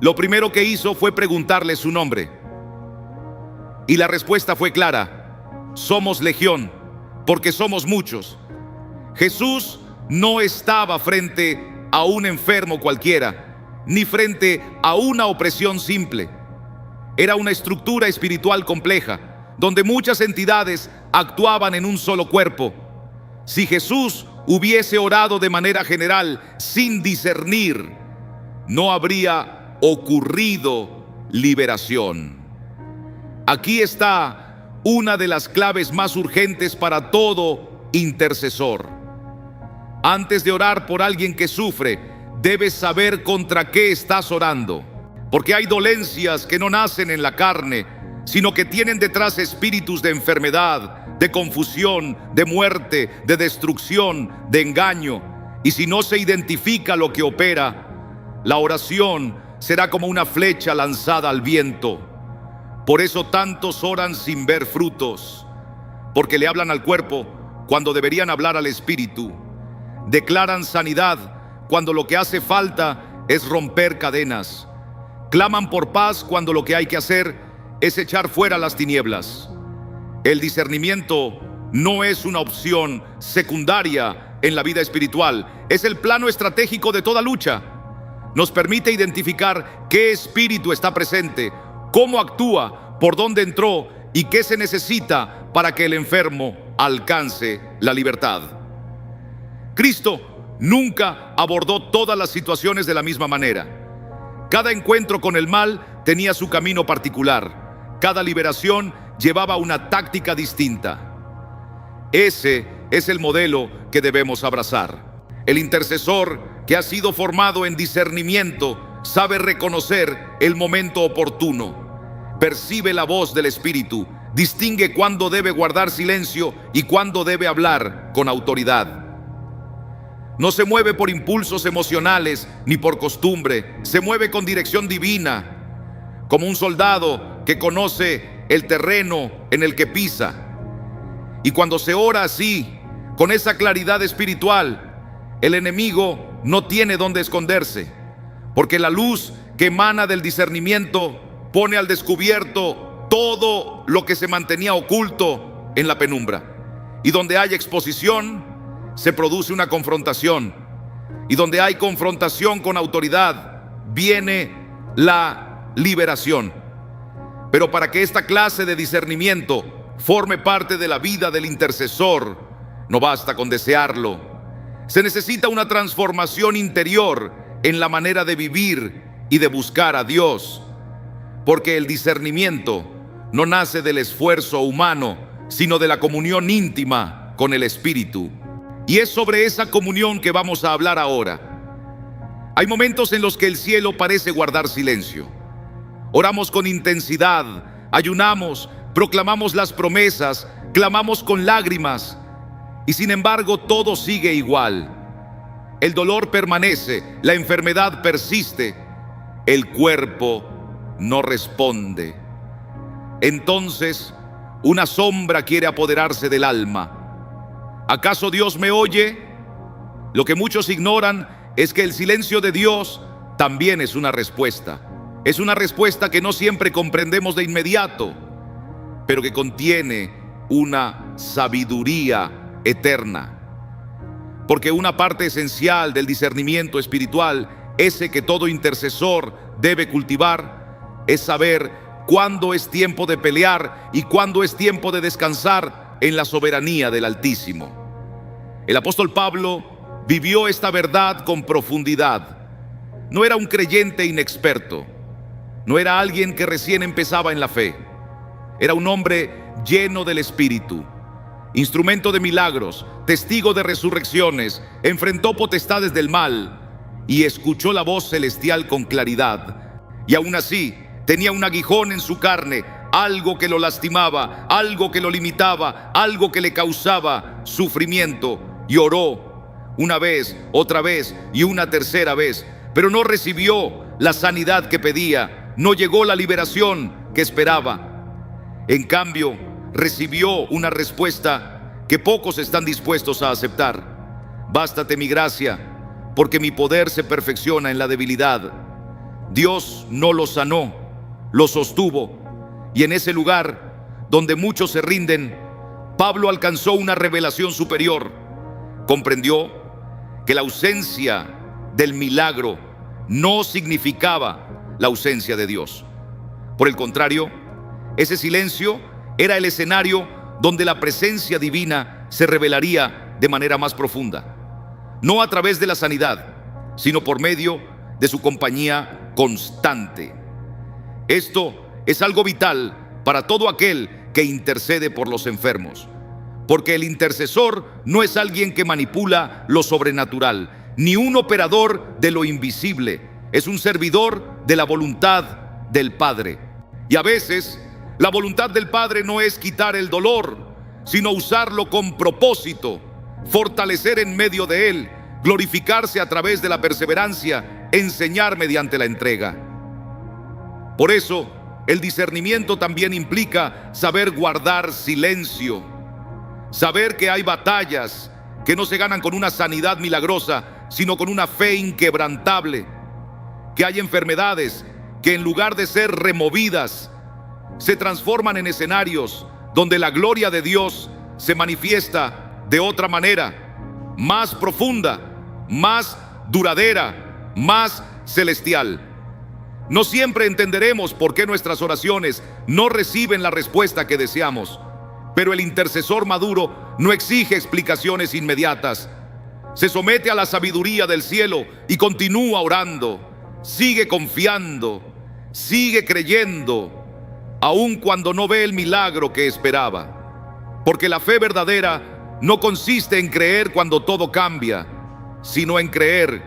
A: Lo primero que hizo fue preguntarle su nombre. Y la respuesta fue clara: somos legión, porque somos muchos. Jesús no estaba frente a un enfermo cualquiera, ni frente a una opresión simple. Era una estructura espiritual compleja, donde muchas entidades actuaban en un solo cuerpo. Si Jesús hubiese orado de manera general, sin discernir, no habría ocurrido liberación. Aquí está una de las claves más urgentes para todo intercesor. Antes de orar por alguien que sufre, debes saber contra qué estás orando. Porque hay dolencias que no nacen en la carne, sino que tienen detrás espíritus de enfermedad, de confusión, de muerte, de destrucción, de engaño. Y si no se identifica lo que opera, la oración será como una flecha lanzada al viento. Por eso tantos oran sin ver frutos, porque le hablan al cuerpo cuando deberían hablar al espíritu. Declaran sanidad cuando lo que hace falta es romper cadenas. Claman por paz cuando lo que hay que hacer es echar fuera las tinieblas. El discernimiento no es una opción secundaria en la vida espiritual, es el plano estratégico de toda lucha. Nos permite identificar qué espíritu está presente, cómo actúa, por dónde entró y qué se necesita para que el enfermo alcance la libertad. Cristo nunca abordó todas las situaciones de la misma manera. Cada encuentro con el mal tenía su camino particular. Cada liberación llevaba una táctica distinta. Ese es el modelo que debemos abrazar. El intercesor que ha sido formado en discernimiento sabe reconocer el momento oportuno, percibe la voz del Espíritu, distingue cuándo debe guardar silencio y cuándo debe hablar con autoridad. No se mueve por impulsos emocionales ni por costumbre, se mueve con dirección divina, como un soldado que conoce el terreno en el que pisa. Y cuando se ora así, con esa claridad espiritual, el enemigo no tiene dónde esconderse, porque la luz que emana del discernimiento pone al descubierto todo lo que se mantenía oculto en la penumbra. Y donde hay exposición, se produce una confrontación. Y donde hay confrontación con autoridad, viene la liberación. Pero para que esta clase de discernimiento forme parte de la vida del intercesor, no basta con desearlo. Se necesita una transformación interior en la manera de vivir y de buscar a Dios. Porque el discernimiento no nace del esfuerzo humano, sino de la comunión íntima con el Espíritu. Y es sobre esa comunión que vamos a hablar ahora. Hay momentos en los que el cielo parece guardar silencio. Oramos con intensidad, ayunamos, proclamamos las promesas, clamamos con lágrimas, y sin embargo todo sigue igual. El dolor permanece, la enfermedad persiste, el cuerpo no responde. Entonces, una sombra quiere apoderarse del alma. ¿Acaso Dios me oye? Lo que muchos ignoran es que el silencio de Dios también es una respuesta. Es una respuesta que no siempre comprendemos de inmediato, pero que contiene una sabiduría eterna. Porque una parte esencial del discernimiento espiritual, ese que todo intercesor debe cultivar, es saber cuándo es tiempo de pelear y cuándo es tiempo de descansar en la soberanía del Altísimo. El apóstol Pablo vivió esta verdad con profundidad. No era un creyente inexperto, no era alguien que recién empezaba en la fe. Era un hombre lleno del Espíritu, instrumento de milagros, testigo de resurrecciones, enfrentó potestades del mal y escuchó la voz celestial con claridad. Y aún así, tenía un aguijón en su carne, algo que lo lastimaba, algo que lo limitaba, algo que le causaba sufrimiento. Y oró una vez, otra vez y una tercera vez, pero no recibió la sanidad que pedía, no llegó la liberación que esperaba. En cambio, recibió una respuesta que pocos están dispuestos a aceptar. Bástate mi gracia, porque mi poder se perfecciona en la debilidad. Dios no lo sanó, lo sostuvo, y en ese lugar donde muchos se rinden, Pablo alcanzó una revelación superior. Comprendió que la ausencia del milagro no significaba la ausencia de Dios. Por el contrario, ese silencio era el escenario donde la presencia divina se revelaría de manera más profunda, no a través de la sanidad, sino por medio de su compañía constante. Esto es algo vital para todo aquel que intercede por los enfermos, porque el intercesor no es alguien que manipula lo sobrenatural, ni un operador de lo invisible, es un servidor de la voluntad del Padre. Y a veces la voluntad del Padre no es quitar el dolor, sino usarlo con propósito, fortalecer en medio de él, glorificarse a través de la perseverancia, enseñar mediante la entrega. Por eso, el discernimiento también implica saber guardar silencio, saber que hay batallas que no se ganan con una sanidad milagrosa, sino con una fe inquebrantable, que hay enfermedades que en lugar de ser removidas, se transforman en escenarios donde la gloria de Dios se manifiesta de otra manera, más profunda, más duradera, más celestial. No siempre entenderemos por qué nuestras oraciones no reciben la respuesta que deseamos, pero el intercesor maduro no exige explicaciones inmediatas. Se somete a la sabiduría del cielo y continúa orando, sigue confiando, sigue creyendo, aun cuando no ve el milagro que esperaba. Porque la fe verdadera no consiste en creer cuando todo cambia, sino en creer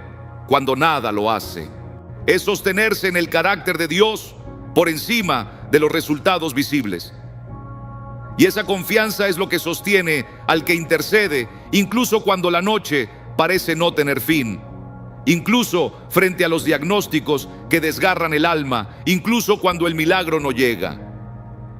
A: cuando nada lo hace. Es sostenerse en el carácter de Dios por encima de los resultados visibles. Y esa confianza es lo que sostiene al que intercede, incluso cuando la noche parece no tener fin, incluso frente a los diagnósticos que desgarran el alma, incluso cuando el milagro no llega.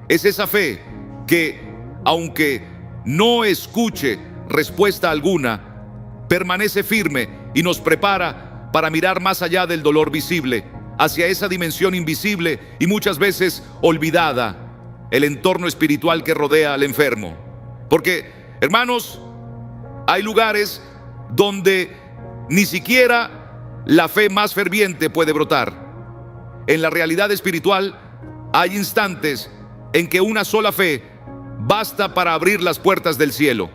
A: Es esa fe que, aunque no escuche respuesta alguna, permanece firme y nos prepara para mirar más allá del dolor visible, hacia esa dimensión invisible y muchas veces olvidada, el entorno espiritual que rodea al enfermo. Porque, hermanos, hay lugares donde ni siquiera la fe más ferviente puede brotar. En la realidad espiritual hay instantes en que una sola fe basta para abrir las puertas del cielo.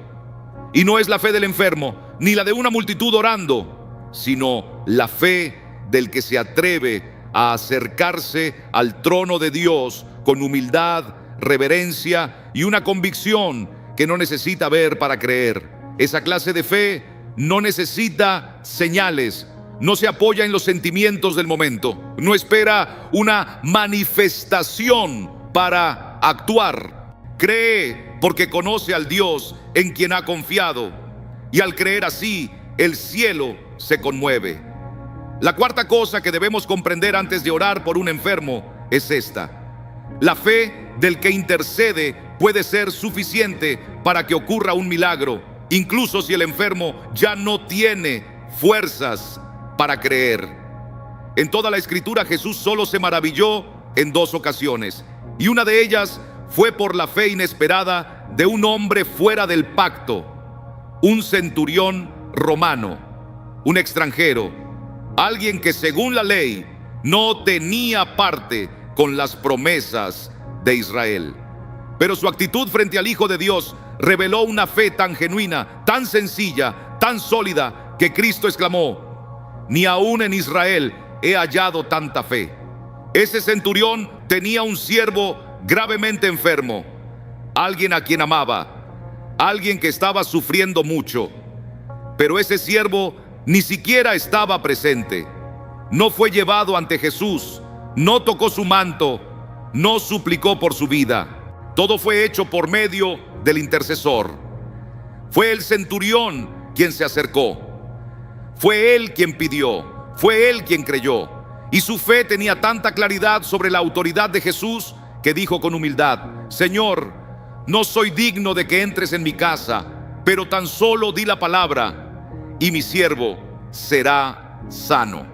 A: Y no es la fe del enfermo, ni la de una multitud orando, sino la fe del que se atreve a acercarse al trono de Dios con humildad, reverencia y una convicción que no necesita ver para creer. Esa clase de fe no necesita señales, no se apoya en los sentimientos del momento, no espera una manifestación para actuar, Cree porque conoce al Dios en quien ha confiado, y al creer así, el cielo se conmueve. La cuarta cosa que debemos comprender antes de orar por un enfermo es esta: la fe del que intercede puede ser suficiente para que ocurra un milagro, incluso si el enfermo ya no tiene fuerzas para creer. En toda la Escritura Jesús solo se maravilló en dos ocasiones, y una de ellas fue por la fe inesperada de un hombre fuera del pacto, un centurión romano, un extranjero, alguien que según la ley no tenía parte con las promesas de Israel. Pero su actitud frente al Hijo de Dios reveló una fe tan genuina, tan sencilla, tan sólida, que Cristo exclamó: ni aún en Israel he hallado tanta fe. Ese centurión tenía un siervo gravemente enfermo, alguien a quien amaba, alguien que estaba sufriendo mucho. Pero ese siervo ni siquiera estaba presente. No fue llevado ante Jesús, no tocó su manto, no suplicó por su vida. Todo fue hecho por medio del intercesor. Fue el centurión quien se acercó. Fue él quien pidió, fue él quien creyó. Y su fe tenía tanta claridad sobre la autoridad de Jesús que dijo con humildad: Señor, no soy digno de que entres en mi casa, pero tan solo di la palabra y mi siervo será sano.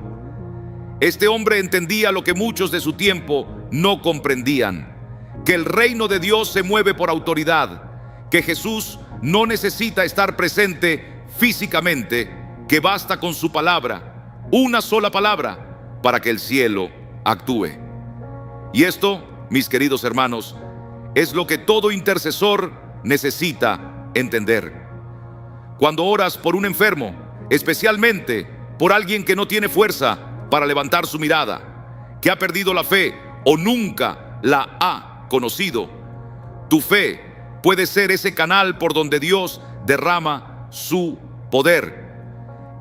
A: Este hombre entendía lo que muchos de su tiempo no comprendían: que el reino de Dios se mueve por autoridad, que Jesús no necesita estar presente físicamente, que basta con su palabra, una sola palabra, para que el cielo actúe. Y esto, mis queridos hermanos, es lo que todo intercesor necesita entender. Cuando oras por un enfermo, especialmente por alguien que no tiene fuerza para levantar su mirada, que ha perdido la fe o nunca la ha conocido, tu fe puede ser ese canal por donde Dios derrama su poder.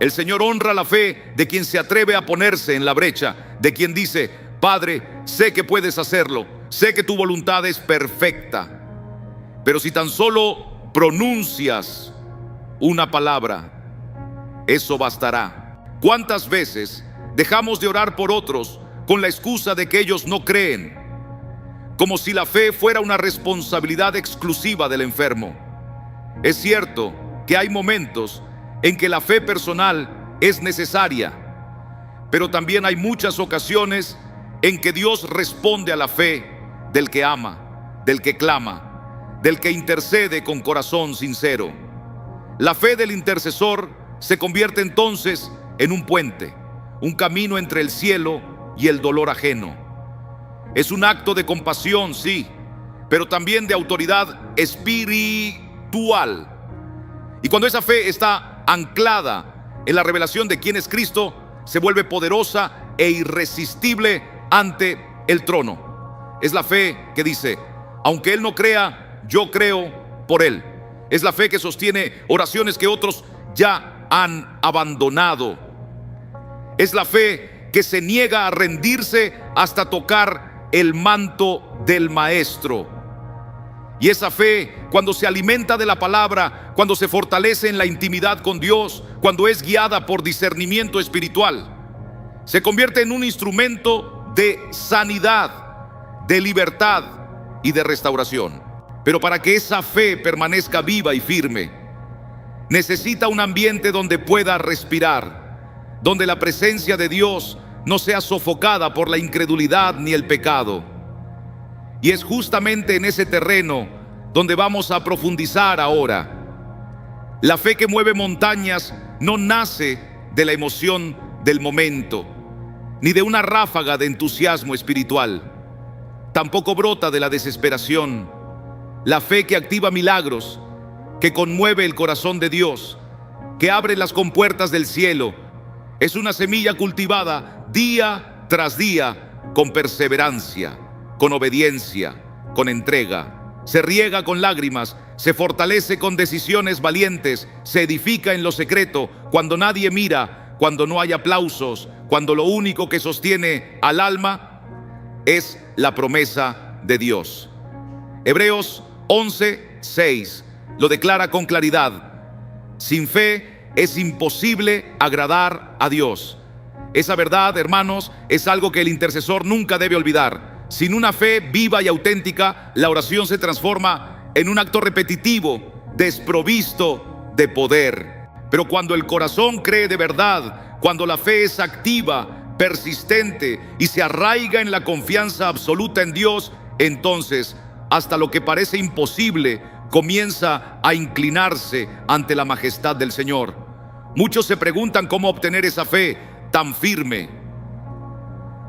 A: El Señor honra la fe de quien se atreve a ponerse en la brecha, de quien dice: Padre, sé que puedes hacerlo, sé que tu voluntad es perfecta. Pero si tan solo pronuncias una palabra, eso bastará. ¿Cuántas veces dejamos de orar por otros con la excusa de que ellos no creen, como si la fe fuera una responsabilidad exclusiva del enfermo? Es cierto que hay momentos en que la fe personal es necesaria, pero también hay muchas ocasiones en que Dios responde a la fe del que ama, del que clama, del que intercede con corazón sincero. La fe del intercesor se convierte entonces en un puente, un camino entre el cielo y el dolor ajeno. Es un acto de compasión, sí, pero también de autoridad espiritual. Y cuando esa fe está anclada en la revelación de quién es Cristo, se vuelve poderosa e irresistible ante el trono. Es la fe que dice: aunque Él no crea, yo creo por Él. Es la fe que sostiene oraciones que otros ya han abandonado. Es la fe que se niega a rendirse hasta tocar el manto del Maestro. Y esa fe, cuando se alimenta de la palabra, cuando se fortalece en la intimidad con Dios, cuando es guiada por discernimiento espiritual, se convierte en un instrumento de sanidad, de libertad y de restauración. Pero para que esa fe permanezca viva y firme, necesita un ambiente donde pueda respirar, donde la presencia de Dios no sea sofocada por la incredulidad ni el pecado. Y es justamente en ese terreno donde vamos a profundizar ahora. La fe que mueve montañas no nace de la emoción del momento, ni de una ráfaga de entusiasmo espiritual. Tampoco brota de la desesperación. La fe que activa milagros, que conmueve el corazón de Dios, que abre las compuertas del cielo, es una semilla cultivada día tras día con perseverancia, con obediencia, con entrega. Se riega con lágrimas, se fortalece con decisiones valientes, se edifica en lo secreto, cuando nadie mira, cuando no hay aplausos, cuando lo único que sostiene al alma es la promesa de Dios. Hebreos 11:6 lo declara con claridad: sin fe es imposible agradar a Dios. Esa verdad, hermanos, es algo que el intercesor nunca debe olvidar. Sin una fe viva y auténtica, la oración se transforma en un acto repetitivo, desprovisto de poder. Pero cuando el corazón cree de verdad, cuando la fe es activa, persistente y se arraiga en la confianza absoluta en Dios, entonces hasta lo que parece imposible comienza a inclinarse ante la majestad del Señor. Muchos se preguntan cómo obtener esa fe tan firme.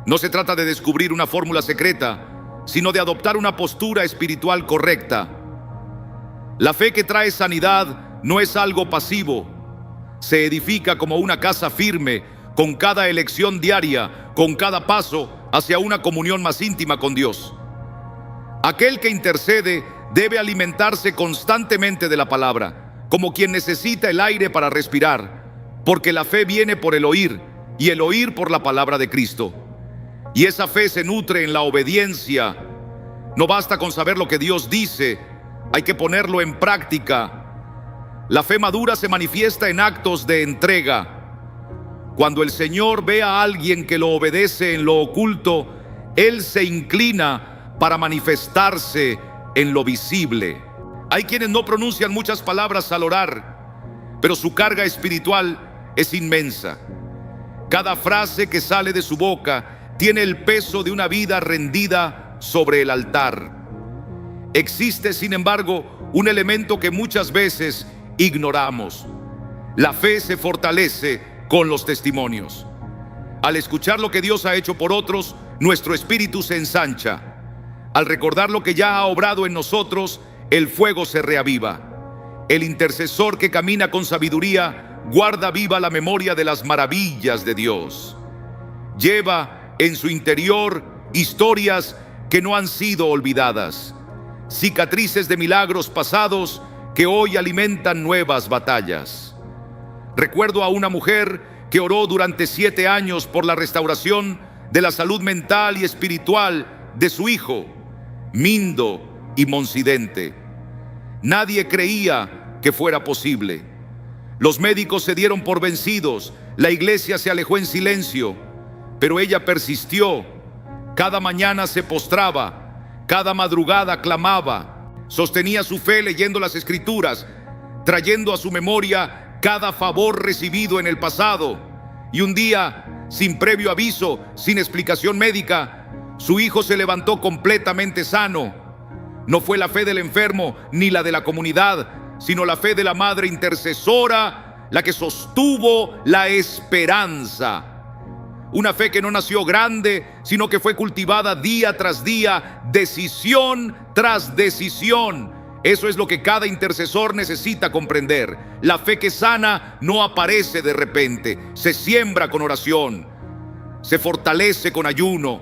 A: No se trata de descubrir una fórmula secreta, sino de adoptar una postura espiritual correcta. La fe que trae sanidad no es algo pasivo. Se edifica como una casa firme, con cada elección diaria, con cada paso hacia una comunión más íntima con Dios. Aquel que intercede debe alimentarse constantemente de la palabra, como quien necesita el aire para respirar, porque la fe viene por el oír, y el oír por la palabra de Cristo. Y esa fe se nutre en la obediencia. No basta con saber lo que Dios dice, hay que ponerlo en práctica. La fe madura se manifiesta en actos de entrega. Cuando el Señor ve a alguien que lo obedece en lo oculto, Él se inclina para manifestarse en lo visible. Hay quienes no pronuncian muchas palabras al orar, pero su carga espiritual es inmensa. Cada frase que sale de su boca tiene el peso de una vida rendida sobre el altar. Existe, sin embargo, un elemento que muchas veces ignoramos. La fe se fortalece con los testimonios. Al escuchar lo que Dios ha hecho por otros, nuestro espíritu se ensancha. Al recordar lo que ya ha obrado en nosotros, el fuego se reaviva. El intercesor que camina con sabiduría guarda viva la memoria de las maravillas de Dios. Lleva en su interior historias que no han sido olvidadas, cicatrices de milagros pasados que hoy alimentan nuevas batallas. Recuerdo a una mujer que oró durante 7 años por la restauración de la salud mental y espiritual de su hijo, Mindo y Monsidente. Nadie creía que fuera posible. Los médicos se dieron por vencidos, la iglesia se alejó en silencio, pero ella persistió. Cada mañana se postraba, cada madrugada clamaba, sostenía su fe leyendo las Escrituras, trayendo a su memoria cada favor recibido en el pasado. Y un día, sin previo aviso, sin explicación médica, su hijo se levantó completamente sano. No fue la fe del enfermo ni la de la comunidad, sino la fe de la madre intercesora la que sostuvo la esperanza. Una fe que no nació grande, sino que fue cultivada día tras día, decisión tras decisión. Eso es lo que cada intercesor necesita comprender. La fe que sana no aparece de repente, se siembra con oración, se fortalece con ayuno,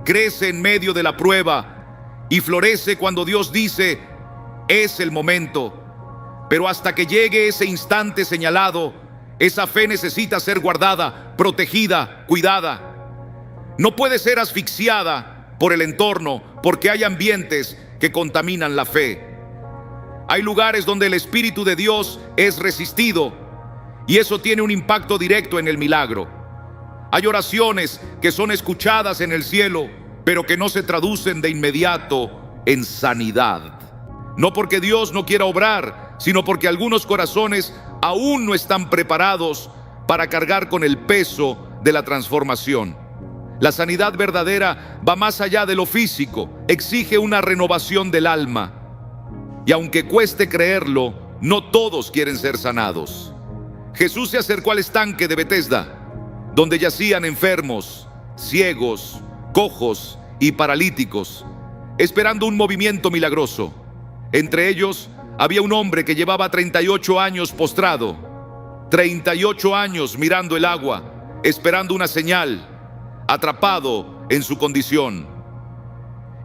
A: crece en medio de la prueba y florece cuando Dios dice: es el momento. Pero hasta que llegue ese instante señalado, esa fe necesita ser guardada, protegida, cuidada. No puede ser asfixiada por el entorno, porque hay ambientes que contaminan la fe. Hay lugares donde el Espíritu de Dios es resistido, y eso tiene un impacto directo en el milagro. Hay oraciones que son escuchadas en el cielo, pero que no se traducen de inmediato en sanidad. No porque Dios no quiera obrar, sino porque algunos corazones aún no están preparados para cargar con el peso de la transformación. La sanidad verdadera va más allá de lo físico, exige una renovación del alma. Y aunque cueste creerlo, no todos quieren ser sanados. Jesús se acercó al estanque de Betesda, donde yacían enfermos, ciegos, cojos y paralíticos, esperando un movimiento milagroso. Entre ellos había un hombre que llevaba 38 años postrado, 38 años mirando el agua, esperando una señal, atrapado en su condición.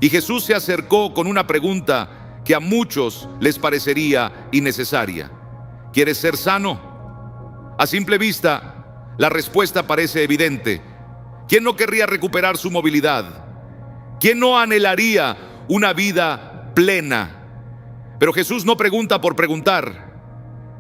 A: Y Jesús se acercó con una pregunta que a muchos les parecería innecesaria: ¿quieres ser sano? A simple vista, la respuesta parece evidente. ¿Quién no querría recuperar su movilidad? ¿Quién no anhelaría una vida plena? Pero Jesús no pregunta por preguntar.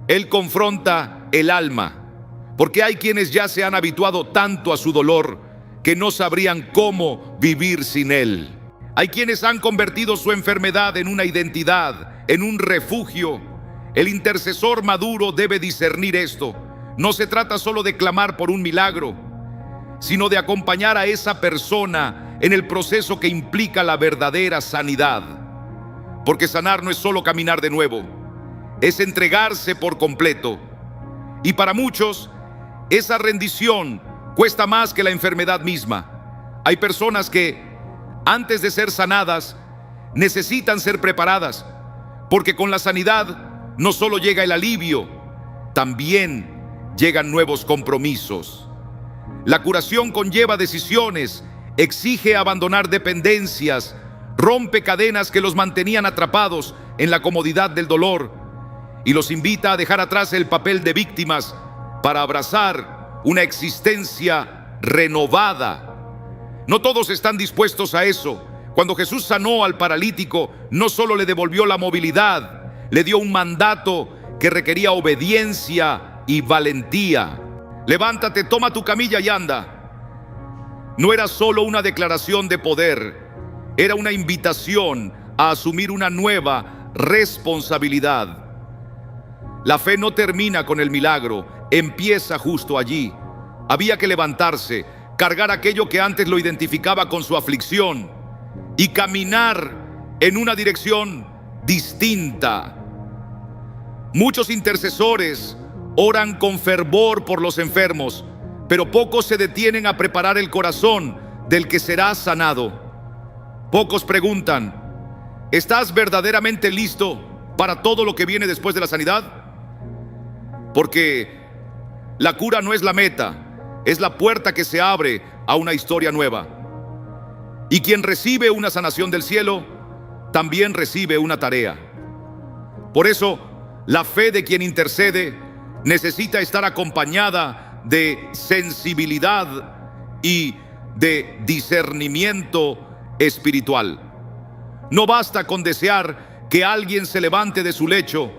A: Él confronta el alma, porque hay quienes ya se han habituado tanto a su dolor que no sabrían cómo vivir sin él. Hay quienes han convertido su enfermedad en una identidad, en un refugio. El intercesor maduro debe discernir esto. No se trata solo de clamar por un milagro, sino de acompañar a esa persona en el proceso que implica la verdadera sanidad. Porque sanar no es solo caminar de nuevo, es entregarse por completo. Y para muchos, esa rendición cuesta más que la enfermedad misma. Hay personas que, antes de ser sanadas, necesitan ser preparadas, porque con la sanidad no solo llega el alivio, también llegan nuevos compromisos. La curación conlleva decisiones, exige abandonar dependencias, rompe cadenas que los mantenían atrapados en la comodidad del dolor y los invita a dejar atrás el papel de víctimas para abrazar una existencia renovada. No todos están dispuestos a eso. Cuando Jesús sanó al paralítico, no solo le devolvió la movilidad, le dio un mandato que requería obediencia y valentía. Levántate, toma tu camilla y anda. No era solo una declaración de poder, era una invitación a asumir una nueva responsabilidad. La fe no termina con el milagro, empieza justo allí. Había que levantarse, cargar aquello que antes lo identificaba con su aflicción y caminar en una dirección distinta. Muchos intercesores oran con fervor por los enfermos, pero pocos se detienen a preparar el corazón del que será sanado. Pocos preguntan: ¿estás verdaderamente listo para todo lo que viene después de la sanidad? Porque la cura no es la meta, es la puerta que se abre a una historia nueva. Y quien recibe una sanación del cielo, también recibe una tarea. Por eso, la fe de quien intercede necesita estar acompañada de sensibilidad y de discernimiento espiritual. No basta con desear que alguien se levante de su lecho.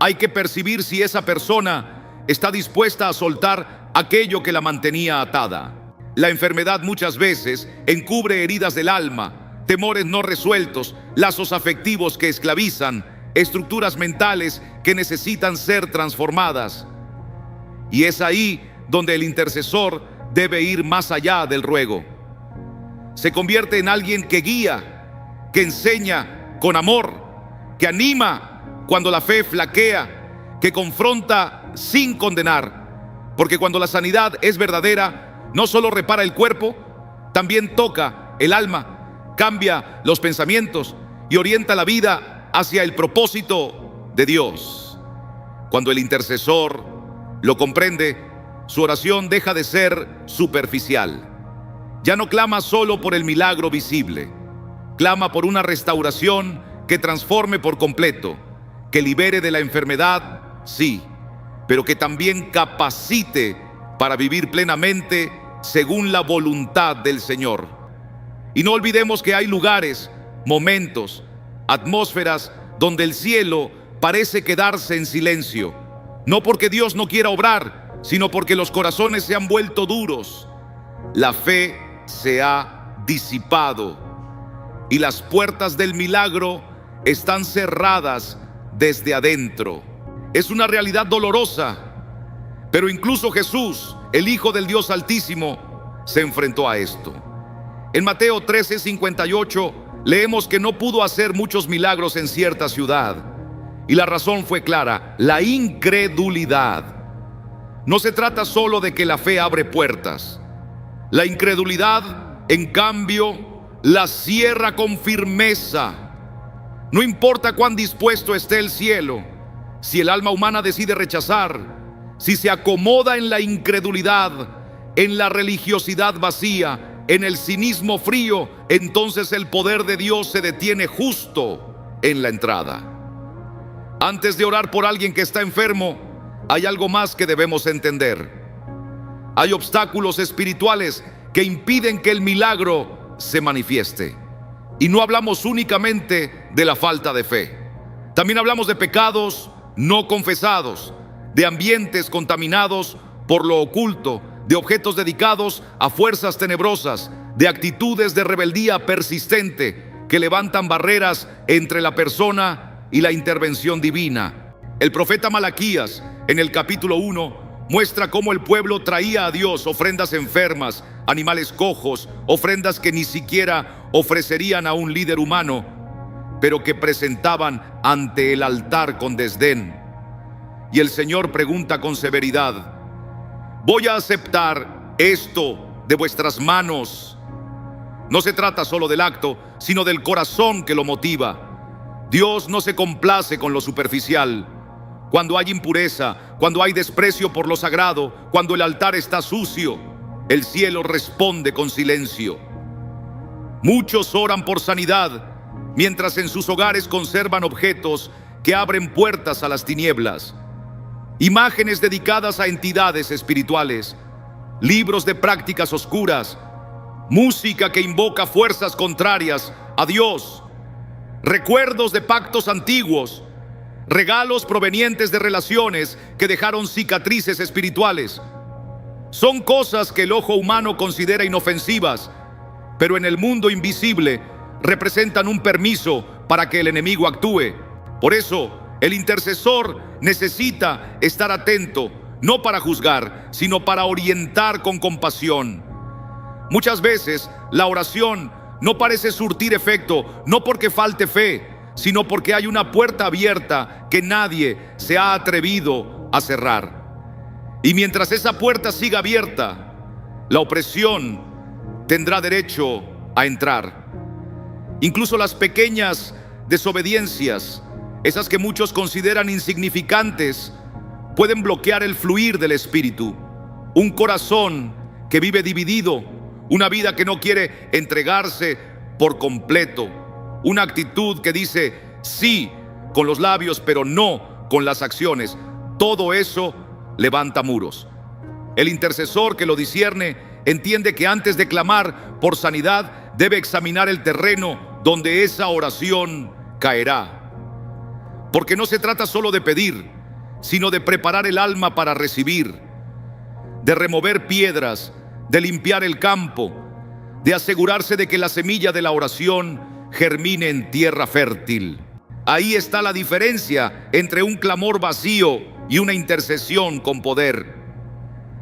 A: Hay que percibir si esa persona está dispuesta a soltar aquello que la mantenía atada. La enfermedad muchas veces encubre heridas del alma, temores no resueltos, lazos afectivos que esclavizan, estructuras mentales que necesitan ser transformadas. Y es ahí donde el intercesor debe ir más allá del ruego. Se convierte en alguien que guía, que enseña con amor, que anima cuando la fe flaquea, que confronta sin condenar. Porque cuando la sanidad es verdadera, no solo repara el cuerpo, también toca el alma, cambia los pensamientos y orienta la vida hacia el propósito de Dios. Cuando el intercesor lo comprende, su oración deja de ser superficial. Ya no clama solo por el milagro visible, clama por una restauración que transforme por completo, que libere de la enfermedad, sí, pero que también capacite para vivir plenamente según la voluntad del Señor. Y no olvidemos que hay lugares, momentos, atmósferas donde el cielo parece quedarse en silencio, no porque Dios no quiera obrar, sino porque los corazones se han vuelto duros. La fe se ha disipado y las puertas del milagro están cerradas desde adentro. Es una realidad dolorosa, pero incluso Jesús, el Hijo del Dios Altísimo, se enfrentó a esto. En Mateo 13:58 leemos que no pudo hacer muchos milagros en cierta ciudad, y la razón fue clara: la incredulidad. No se trata solo de que la fe abre puertas. La incredulidad, en cambio, la cierra con firmeza. No importa cuán dispuesto esté el cielo, si el alma humana decide rechazar, si se acomoda en la incredulidad, en la religiosidad vacía, en el cinismo frío, entonces el poder de Dios se detiene justo en la entrada. Antes de orar por alguien que está enfermo, hay algo más que debemos entender. Hay obstáculos espirituales que impiden que el milagro se manifieste. Y no hablamos únicamente de la falta de fe. También hablamos de pecados no confesados, de ambientes contaminados por lo oculto, de objetos dedicados a fuerzas tenebrosas, de actitudes de rebeldía persistente que levantan barreras entre la persona y la intervención divina. El profeta Malaquías, en el capítulo 1, muestra cómo el pueblo traía a Dios ofrendas enfermas, animales cojos, ofrendas que ni siquiera ofrecerían a un líder humano, pero que presentaban ante el altar con desdén. Y el Señor pregunta con severidad: ¿voy a aceptar esto de vuestras manos? No se trata solo del acto, sino del corazón que lo motiva. Dios no se complace con lo superficial. Cuando hay impureza, cuando hay desprecio por lo sagrado, cuando el altar está sucio, el cielo responde con silencio. Muchos oran por sanidad, mientras en sus hogares conservan objetos que abren puertas a las tinieblas. Imágenes dedicadas a entidades espirituales, libros de prácticas oscuras, música que invoca fuerzas contrarias a Dios, recuerdos de pactos antiguos, regalos provenientes de relaciones que dejaron cicatrices espirituales. Son cosas que el ojo humano considera inofensivas, pero en el mundo invisible representan un permiso para que el enemigo actúe. Por eso, el intercesor necesita estar atento, no para juzgar, sino para orientar con compasión. Muchas veces la oración no parece surtir efecto, no porque falte fe, sino porque hay una puerta abierta que nadie se ha atrevido a cerrar. Y mientras esa puerta siga abierta, la opresión tendrá derecho a entrar. Incluso las pequeñas desobediencias, esas que muchos consideran insignificantes, pueden bloquear el fluir del Espíritu. Un corazón que vive dividido, una vida que no quiere entregarse por completo, una actitud que dice sí con los labios pero no con las acciones. Todo eso levanta muros. El intercesor que lo discierne entiende que antes de clamar por sanidad debe examinar el terreno donde esa oración caerá. Porque no se trata solo de pedir, sino de preparar el alma para recibir, de remover piedras, de limpiar el campo, de asegurarse de que la semilla de la oración germine en tierra fértil. Ahí está la diferencia entre un clamor vacío y una intercesión con poder.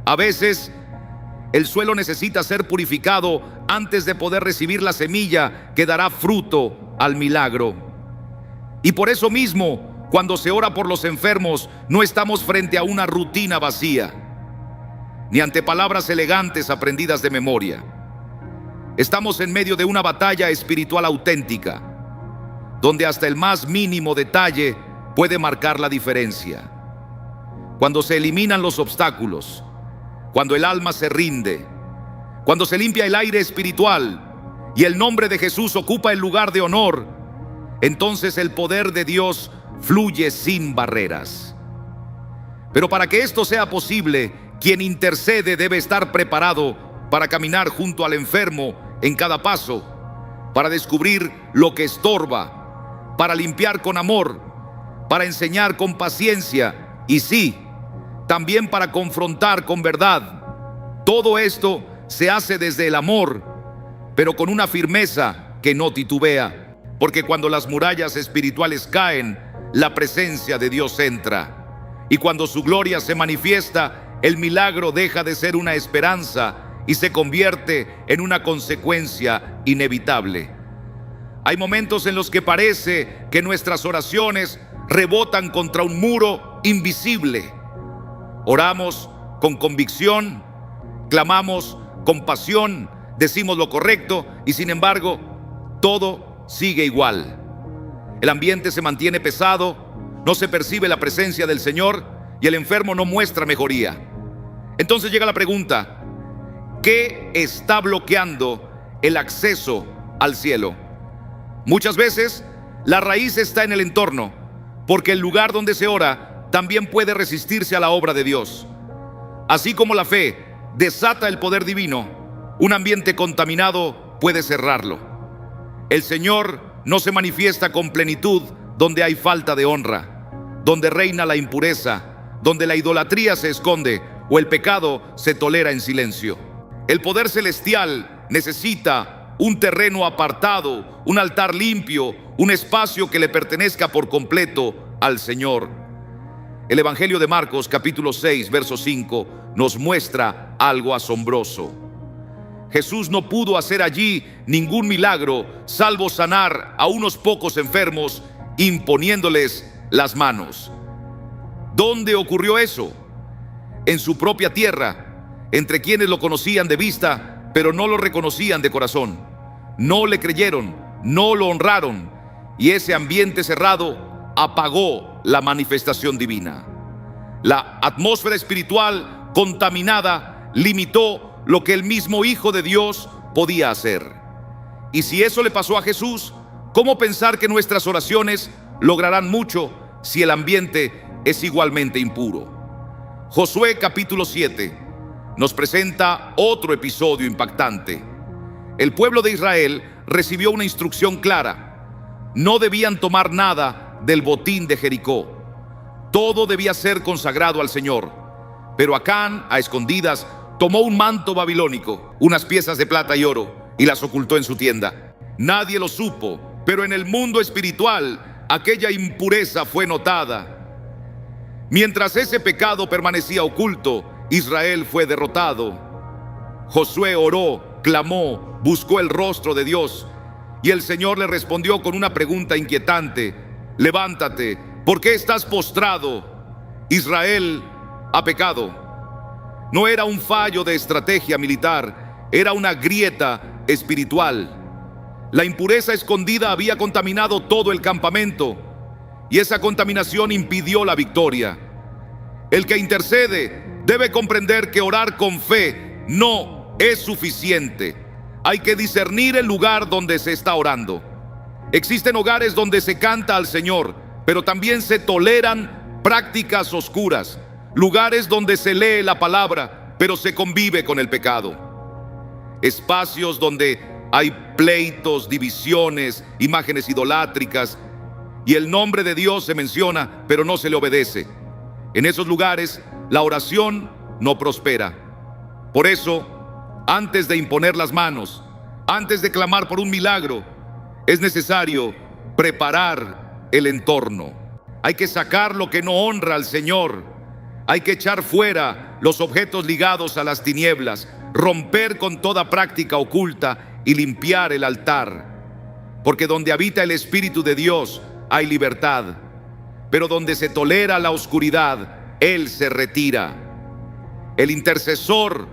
A: A veces, el suelo necesita ser purificado antes de poder recibir la semilla que dará fruto al milagro. Y por eso mismo, cuando se ora por los enfermos, no estamos frente a una rutina vacía, ni ante palabras elegantes aprendidas de memoria. Estamos en medio de una batalla espiritual auténtica, donde hasta el más mínimo detalle puede marcar la diferencia. Cuando se eliminan los obstáculos, cuando el alma se rinde, cuando se limpia el aire espiritual y el nombre de Jesús ocupa el lugar de honor, entonces el poder de Dios fluye sin barreras. Pero para que esto sea posible, quien intercede debe estar preparado para caminar junto al enfermo en cada paso, para descubrir lo que estorba, para limpiar con amor, para enseñar con paciencia y sí, también para confrontar con verdad. Todo esto se hace desde el amor, pero con una firmeza que no titubea, porque cuando las murallas espirituales caen, la presencia de Dios entra, y cuando su gloria se manifiesta, el milagro deja de ser una esperanza y se convierte en una consecuencia inevitable. Hay momentos en los que parece que nuestras oraciones rebotan contra un muro invisible. Oramos con convicción, clamamos con pasión, decimos lo correcto y sin embargo, todo sigue igual. El ambiente se mantiene pesado, no se percibe la presencia del Señor y el enfermo no muestra mejoría. Entonces llega la pregunta: ¿qué está bloqueando el acceso al cielo? Muchas veces la raíz está en el entorno, porque el lugar donde se ora también puede resistirse a la obra de Dios. Así como la fe desata el poder divino, un ambiente contaminado puede cerrarlo. El Señor no se manifiesta con plenitud donde hay falta de honra, donde reina la impureza, donde la idolatría se esconde o el pecado se tolera en silencio. El poder celestial necesita un terreno apartado, un altar limpio, un espacio que le pertenezca por completo al Señor. El Evangelio de Marcos, capítulo 6, verso 5, nos muestra algo asombroso. Jesús no pudo hacer allí ningún milagro, salvo sanar a unos pocos enfermos, imponiéndoles las manos. ¿Dónde ocurrió eso? En su propia tierra, entre quienes lo conocían de vista, pero no lo reconocían de corazón. No le creyeron, no lo honraron, y ese ambiente cerrado apagó la manifestación divina. La atmósfera espiritual contaminada limitó lo que el mismo Hijo de Dios podía hacer. Y si eso le pasó a Jesús, ¿cómo pensar que nuestras oraciones lograrán mucho si el ambiente es igualmente impuro? Josué capítulo 7 nos presenta otro episodio impactante. El pueblo de Israel recibió una instrucción clara: no debían tomar nada del botín de Jericó. Todo debía ser consagrado al Señor. Pero Acán, a escondidas, tomó un manto babilónico, unas piezas de plata y oro, y las ocultó en su tienda. Nadie lo supo, pero en el mundo espiritual aquella impureza fue notada. Mientras ese pecado permanecía oculto, Israel fue derrotado. Josué oró, clamó, buscó el rostro de Dios, y el Señor le respondió con una pregunta inquietante: levántate, ¿por qué estás postrado? Israel ha pecado. No era un fallo de estrategia militar, era una grieta espiritual. La impureza escondida había contaminado todo el campamento, y esa contaminación impidió la victoria. El que intercede debe comprender que orar con fe no es suficiente. Hay que discernir el lugar donde se está orando. Existen hogares donde se canta al Señor, pero también se toleran prácticas oscuras. Lugares donde se lee la palabra, pero se convive con el pecado. Espacios donde hay pleitos, divisiones, imágenes idolátricas, y el nombre de Dios se menciona, pero no se le obedece. En esos lugares, la oración no prospera. Por eso, antes de imponer las manos, antes de clamar por un milagro, es necesario preparar el entorno. Hay que sacar lo que no honra al Señor. Hay que echar fuera los objetos ligados a las tinieblas, romper con toda práctica oculta y limpiar el altar. Porque donde habita el Espíritu de Dios hay libertad, pero donde se tolera la oscuridad, Él se retira. El intercesor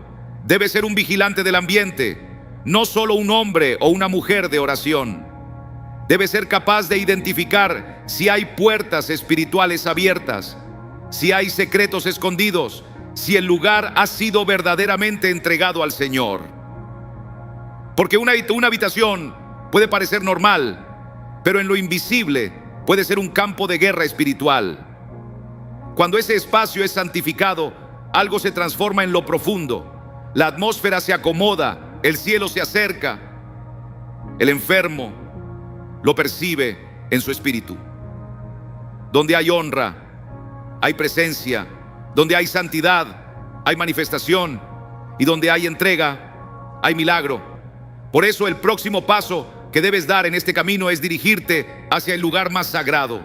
A: debe ser un vigilante del ambiente, no solo un hombre o una mujer de oración. Debe ser capaz de identificar si hay puertas espirituales abiertas, si hay secretos escondidos, si el lugar ha sido verdaderamente entregado al Señor. Porque una habitación puede parecer normal, pero en lo invisible puede ser un campo de guerra espiritual. Cuando ese espacio es santificado, algo se transforma en lo profundo. La atmósfera se acomoda, el cielo se acerca. El enfermo lo percibe en su espíritu. Donde hay honra, hay presencia. Donde hay santidad, hay manifestación. Y donde hay entrega, hay milagro. Por eso el próximo paso que debes dar en este camino es dirigirte hacia el lugar más sagrado,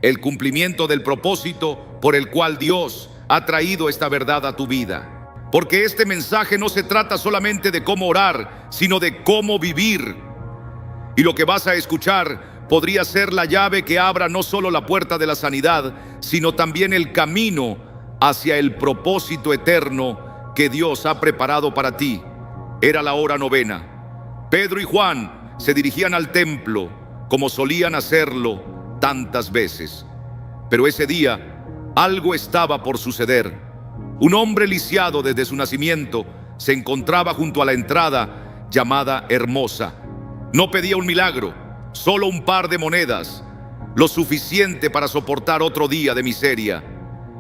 A: el cumplimiento del propósito por el cual Dios ha traído esta verdad a tu vida. Porque este mensaje no se trata solamente de cómo orar, sino de cómo vivir. Y lo que vas a escuchar podría ser la llave que abra no solo la puerta de la sanidad, sino también el camino hacia el propósito eterno que Dios ha preparado para ti. Era la hora novena. Pedro y Juan se dirigían al templo como solían hacerlo tantas veces. Pero ese día algo estaba por suceder. Un hombre lisiado desde su nacimiento se encontraba junto a la entrada llamada Hermosa. No pedía un milagro, solo un par de monedas, lo suficiente para soportar otro día de miseria.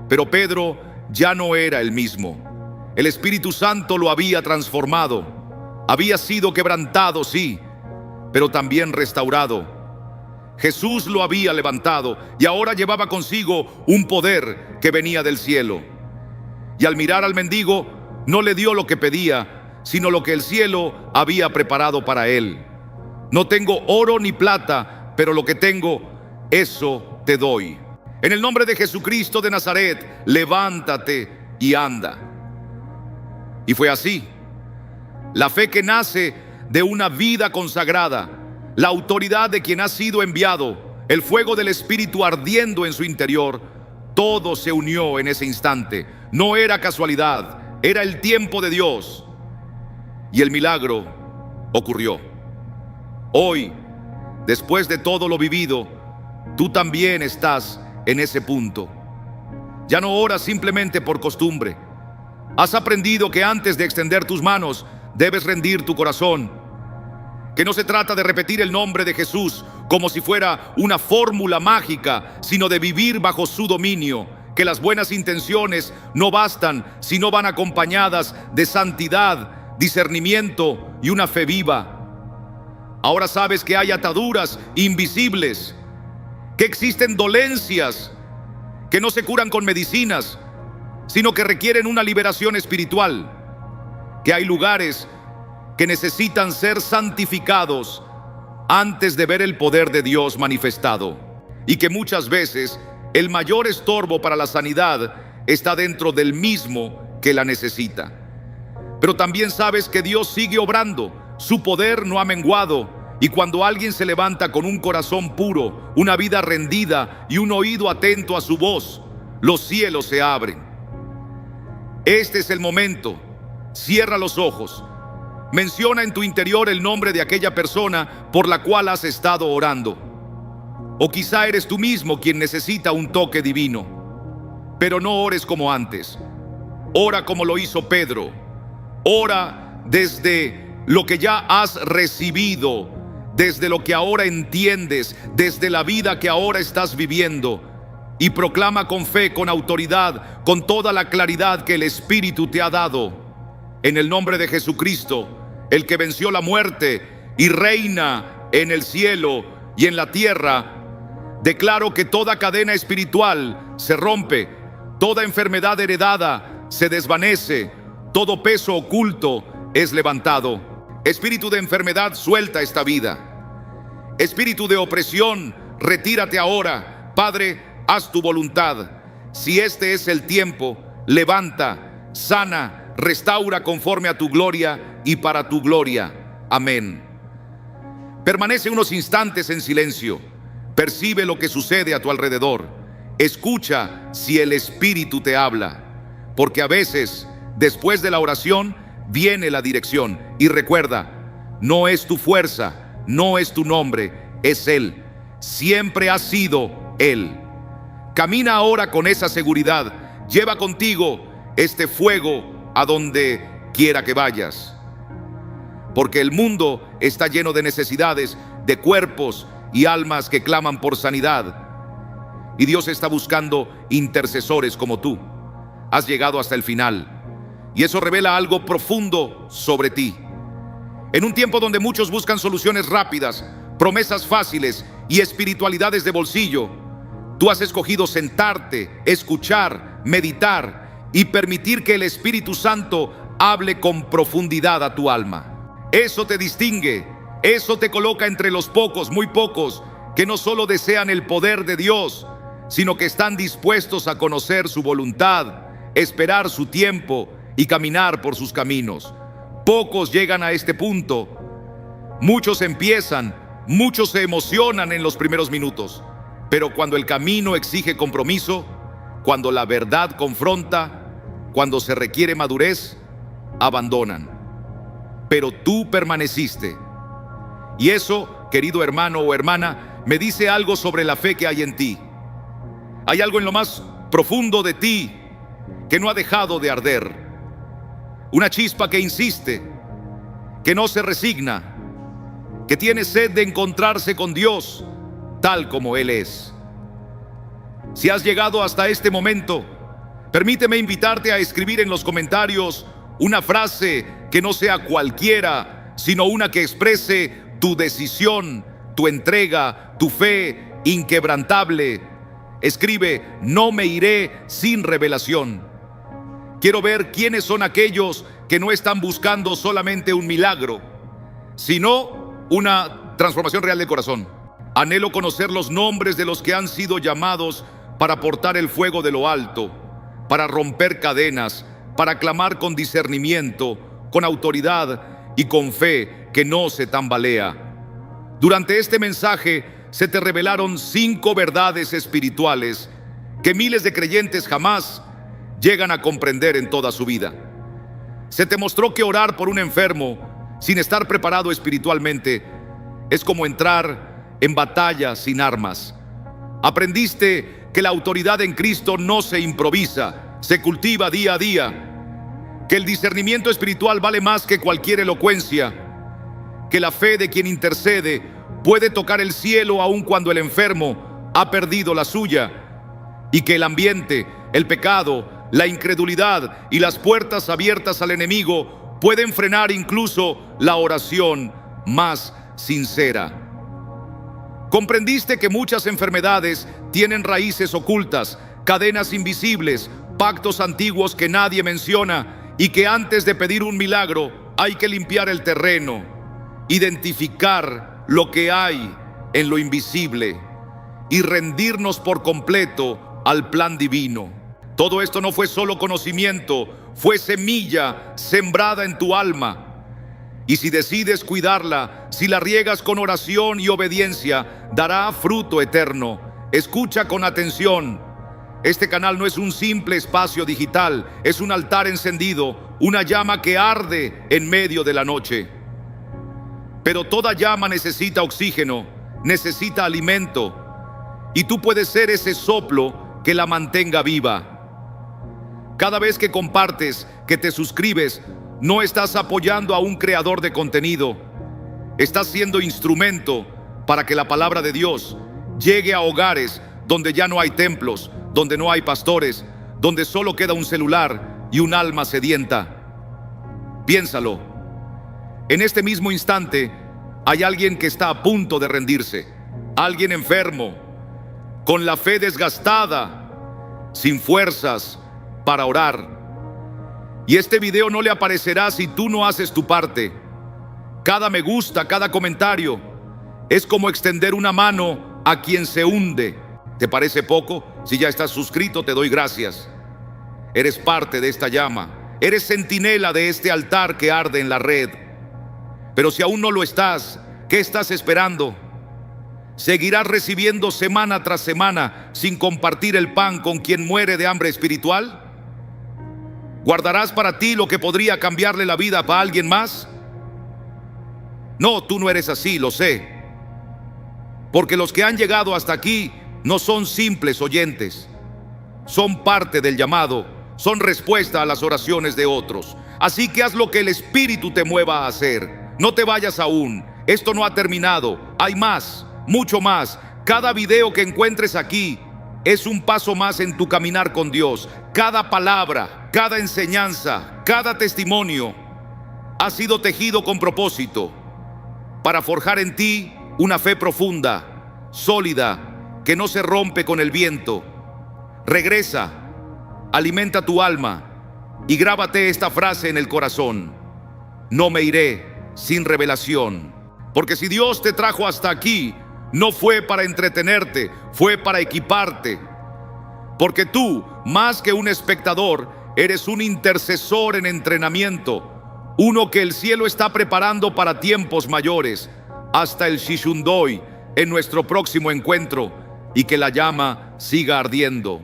A: Pero Pedro ya no era el mismo. El Espíritu Santo lo había transformado. Había sido quebrantado, sí, pero también restaurado. Jesús lo había levantado y ahora llevaba consigo un poder que venía del cielo. Y al mirar al mendigo, no le dio lo que pedía, sino lo que el cielo había preparado para él. No tengo oro ni plata, pero lo que tengo, eso te doy. En el nombre de Jesucristo de Nazaret, levántate y anda. Y fue así. La fe que nace de una vida consagrada, la autoridad de quien ha sido enviado, el fuego del Espíritu ardiendo en su interior, todo se unió en ese instante. No era casualidad, era el tiempo de Dios. Y el milagro ocurrió. Hoy, después de todo lo vivido, tú también estás en ese punto. Ya no oras simplemente por costumbre. Has aprendido que antes de extender tus manos, debes rendir tu corazón. Que no se trata de repetir el nombre de Jesús como si fuera una fórmula mágica, sino de vivir bajo su dominio. Que las buenas intenciones no bastan si no van acompañadas de santidad, discernimiento y una fe viva. Ahora sabes que hay ataduras invisibles, que existen dolencias que no se curan con medicinas, sino que requieren una liberación espiritual. Que hay lugares que necesitan ser santificados antes de ver el poder de Dios manifestado, y que muchas veces el mayor estorbo para la sanidad está dentro del mismo que la necesita. Pero también sabes que Dios sigue obrando, su poder no ha menguado, y cuando alguien se levanta con un corazón puro, una vida rendida y un oído atento a su voz, los cielos se abren. Este es el momento. Cierra los ojos. Menciona en tu interior el nombre de aquella persona por la cual has estado orando. O quizá eres tú mismo quien necesita un toque divino. Pero no ores como antes. Ora como lo hizo Pedro. Ora desde lo que ya has recibido, desde lo que ahora entiendes, desde la vida que ahora estás viviendo. Y proclama con fe, con autoridad, con toda la claridad que el Espíritu te ha dado. En el nombre de Jesucristo, el que venció la muerte y reina en el cielo y en la tierra, declaro que toda cadena espiritual se rompe, toda enfermedad heredada se desvanece, todo peso oculto es levantado. Espíritu de enfermedad, suelta esta vida. Espíritu de opresión, retírate ahora. Padre, haz tu voluntad. Si este es el tiempo, levanta, sana, restaura conforme a tu gloria y para tu gloria. Amén. Permanece unos instantes en silencio. Percibe lo que sucede a tu alrededor. Escucha si el Espíritu te habla, porque a veces, después de la oración, viene la dirección. Y recuerda, no es tu fuerza, no es tu nombre, es Él. Siempre ha sido Él. Camina ahora con esa seguridad. Lleva contigo este fuego a donde quiera que vayas, porque el mundo está lleno de necesidades, de cuerpos y almas que claman por sanidad, y Dios está buscando intercesores como tú. Has llegado hasta el final, y eso revela algo profundo sobre ti. En un tiempo donde muchos buscan soluciones rápidas, promesas fáciles y espiritualidades de bolsillo, tú has escogido sentarte, escuchar, meditar y permitir que el Espíritu Santo hable con profundidad a tu alma. Eso te distingue, eso te coloca entre los pocos, muy pocos, que no solo desean el poder de Dios, sino que están dispuestos a conocer su voluntad, esperar su tiempo y caminar por sus caminos. Pocos llegan a este punto. Muchos empiezan, muchos se emocionan en los primeros minutos, pero cuando el camino exige compromiso, cuando la verdad confronta, cuando se requiere madurez, abandonan. Pero tú permaneciste. Y eso, querido hermano o hermana, me dice algo sobre la fe que hay en ti. Hay algo en lo más profundo de ti que no ha dejado de arder. Una chispa que insiste, que no se resigna, que tiene sed de encontrarse con Dios tal como Él es. Si has llegado hasta este momento, permíteme invitarte a escribir en los comentarios una frase que no sea cualquiera, sino una que exprese tu decisión tu entrega, tu fe inquebrantable. Escribe: no me iré sin revelación. Quiero ver quiénes son aquellos que no están buscando solamente un milagro, sino una transformación real del corazón. Anhelo conocer los nombres de los que han sido llamados para portar el fuego de lo alto, para romper cadenas, para clamar con discernimiento, con autoridad y con fe que no se tambalea. Durante este mensaje se te revelaron 5 verdades espirituales que miles de creyentes jamás llegan a comprender en toda su vida. Se te mostró que orar por un enfermo sin estar preparado espiritualmente es como entrar en batalla sin armas. Aprendiste que la autoridad en Cristo no se improvisa, se cultiva día a día, que el discernimiento espiritual vale más que cualquier elocuencia, que la fe de quien intercede puede tocar el cielo aun cuando el enfermo ha perdido la suya, y que el ambiente, el pecado, la incredulidad y las puertas abiertas al enemigo pueden frenar incluso la oración más sincera. Comprendiste que muchas enfermedades tienen raíces ocultas, cadenas invisibles, pactos antiguos que nadie menciona, y que antes de pedir un milagro hay que limpiar el terreno, identificar lo que hay en lo invisible y rendirnos por completo al plan divino. Todo esto no fue solo conocimiento, fue semilla sembrada en tu alma. Y si decides cuidarla, si la riegas con oración y obediencia, dará fruto eterno. Escucha con atención. Este canal no es un simple espacio digital, es un altar encendido, una llama que arde en medio de la noche. Pero toda llama necesita oxígeno, necesita alimento, y tú puedes ser ese soplo que la mantenga viva. Cada vez que compartes, que te suscribes, no estás apoyando a un creador de contenido. Estás siendo instrumento para que la palabra de Dios llegue a hogares donde ya no hay templos, donde no hay pastores, donde solo queda un celular y un alma sedienta. Piénsalo. En este mismo instante hay alguien que está a punto de rendirse, alguien enfermo, con la fe desgastada, sin fuerzas para orar. Y este video no le aparecerá si tú no haces tu parte. Cada me gusta, cada comentario es como extender una mano a quien se hunde. ¿Te parece poco? Si ya estás suscrito, te doy gracias. Eres parte de esta llama, eres centinela de este altar que arde en la red. Pero si aún no lo estás, ¿qué estás esperando? ¿Seguirás recibiendo semana tras semana sin compartir el pan con quien muere de hambre espiritual? ¿Guardarás para ti lo que podría cambiarle la vida para alguien más? No, tú no eres así, lo sé. Porque los que han llegado hasta aquí no son simples oyentes. Son parte del llamado, son respuesta a las oraciones de otros. Así que haz lo que el Espíritu te mueva a hacer. No te vayas aún. Esto no ha terminado. Hay más, mucho más. Cada video que encuentres aquí es un paso más en tu caminar con Dios. Cada palabra, cada enseñanza, cada testimonio ha sido tejido con propósito para forjar en ti una fe profunda, sólida, que no se rompe con el viento. Regresa, alimenta tu alma y grábate esta frase en el corazón: no me iré sin revelación. Porque si Dios te trajo hasta aquí, no fue para entretenerte, fue para equiparte. Porque tú, más que un espectador, eres un intercesor en entrenamiento, uno que el cielo está preparando para tiempos mayores, hasta el Shishundoy, en nuestro próximo encuentro, y que la llama siga ardiendo.